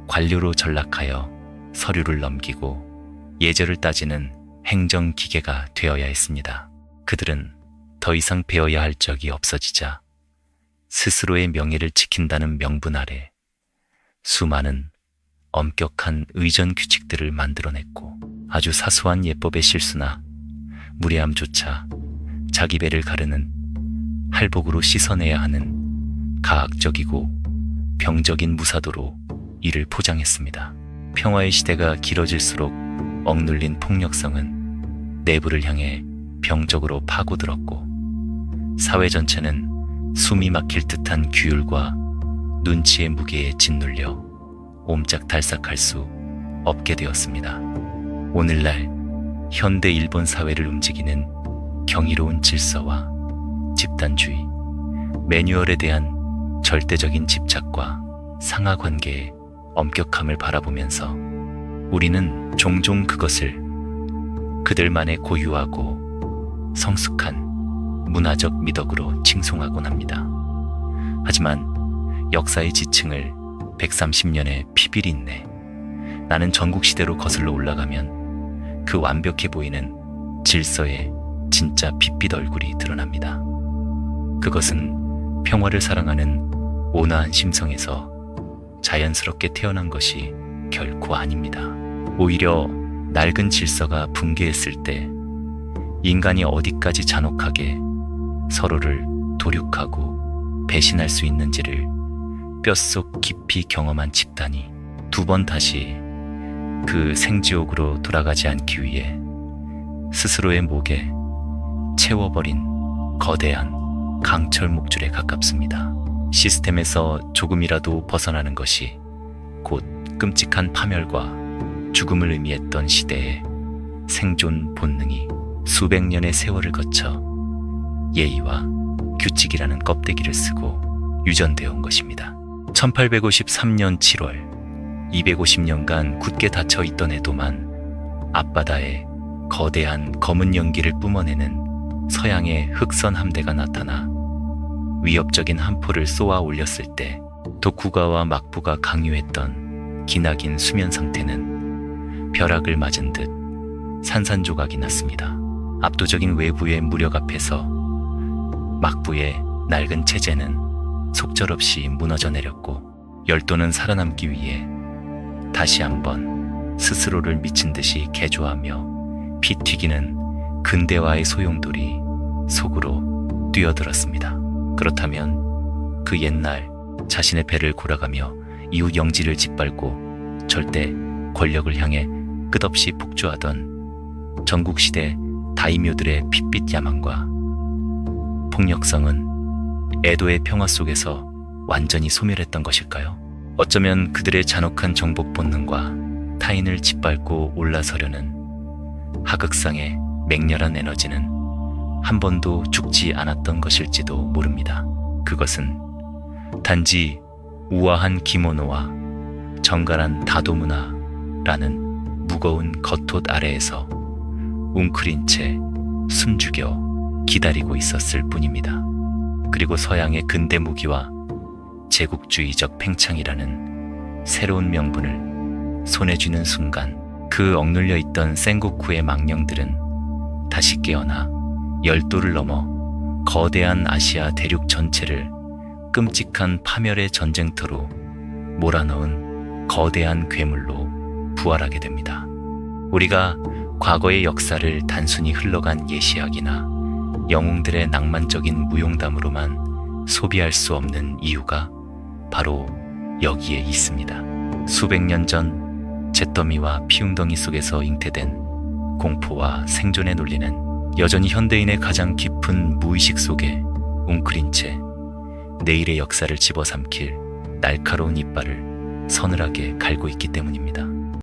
관료로 전락하여 서류를 넘기고 예절을 따지는 행정기계가 되어야 했습니다. 그들은 더 이상 배워야 할 적이 없어지자 스스로의 명예를 지킨다는 명분 아래 수많은 엄격한 의전 규칙들을 만들어냈고, 아주 사소한 예법의 실수나 무례함조차 자기 배를 가르는 할복으로 씻어내야 하는 가학적이고 병적인 무사도로 이를 포장했습니다. 평화의 시대가 길어질수록 억눌린 폭력성은 내부를 향해 병적으로 파고들었고, 사회 전체는 숨이 막힐 듯한 규율과 눈치의 무게에 짓눌려 옴짝달싹할 수 없게 되었습니다. 오늘날 현대 일본 사회를 움직이는 경이로운 질서와 집단주의, 매뉴얼에 대한 절대적인 집착과 상하관계의 엄격함을 바라보면서 우리는 종종 그것을 그들만의 고유하고 성숙한 문화적 미덕으로 칭송하곤 합니다. 하지만 역사의 지층을 130년의 피비린내, 나는 전국시대로 거슬러 올라가면 그 완벽해 보이는 질서의 진짜 핏빛 얼굴이 드러납니다. 그것은 평화를 사랑하는 온화한 심성에서 자연스럽게 태어난 것이 결코 아닙니다. 오히려 낡은 질서가 붕괴했을 때 인간이 어디까지 잔혹하게 서로를 도륙하고 배신할 수 있는지를 뼛속 깊이 경험한 집단이 두 번 다시 그 생지옥으로 돌아가지 않기 위해 스스로의 목에 채워버린 거대한 강철 목줄에 가깝습니다. 시스템에서 조금이라도 벗어나는 것이 곧 끔찍한 파멸과 죽음을 의미했던 시대의 생존 본능이 수백 년의 세월을 거쳐 예의와 규칙이라는 껍데기를 쓰고 유전되어 온 것입니다. 1853년 7월 250년간 굳게 닫혀 있던 에도만 앞바다에 거대한 검은 연기를 뿜어내는 서양의 흑선 함대가 나타나 위협적인 함포를 쏘아 올렸을 때 독후가와 막부가 강요했던 기나긴 수면 상태는 벼락을 맞은 듯 산산조각이 났습니다. 압도적인 외부의 무력 앞에서 막부의 낡은 체제는 속절없이 무너져 내렸고 열도는 살아남기 위해 다시 한번 스스로를 미친 듯이 개조하며 피 튀기는 근대화의 소용돌이 속으로 뛰어들었습니다. 그렇다면 그 옛날 자신의 배를 골아가며 이웃 영지를 짓밟고 절대 권력을 향해 끝없이 폭주하던 전국시대 다이묘들의 핏빛 야망과 폭력성은 에도의 평화 속에서 완전히 소멸했던 것일까요? 어쩌면 그들의 잔혹한 정복 본능과 타인을 짓밟고 올라서려는 하극상의 맹렬한 에너지는 한 번도 죽지 않았던 것일지도 모릅니다. 그것은 단지 우아한 기모노와 정갈한 다도문화라는 무거운 겉옷 아래에서 웅크린 채 숨죽여 기다리고 있었을 뿐입니다. 그리고 서양의 근대 무기와 제국주의적 팽창이라는 새로운 명분을 손에 쥐는 순간 그 억눌려 있던 센고쿠의 망령들은 다시 깨어나 열도를 넘어 거대한 아시아 대륙 전체를 끔찍한 파멸의 전쟁터로 몰아넣은 거대한 괴물로 부활하게 됩니다. 우리가 과거의 역사를 단순히 흘러간 예시학이나 영웅들의 낭만적인 무용담으로만 소비할 수 없는 이유가 바로 여기에 있습니다. 수백 년 전 잿더미와 피웅덩이 속에서 잉태된 공포와 생존의 논리는 여전히 현대인의 가장 깊은 무의식 속에 웅크린 채 내일의 역사를 집어삼킬 날카로운 이빨을 서늘하게 갈고 있기 때문입니다.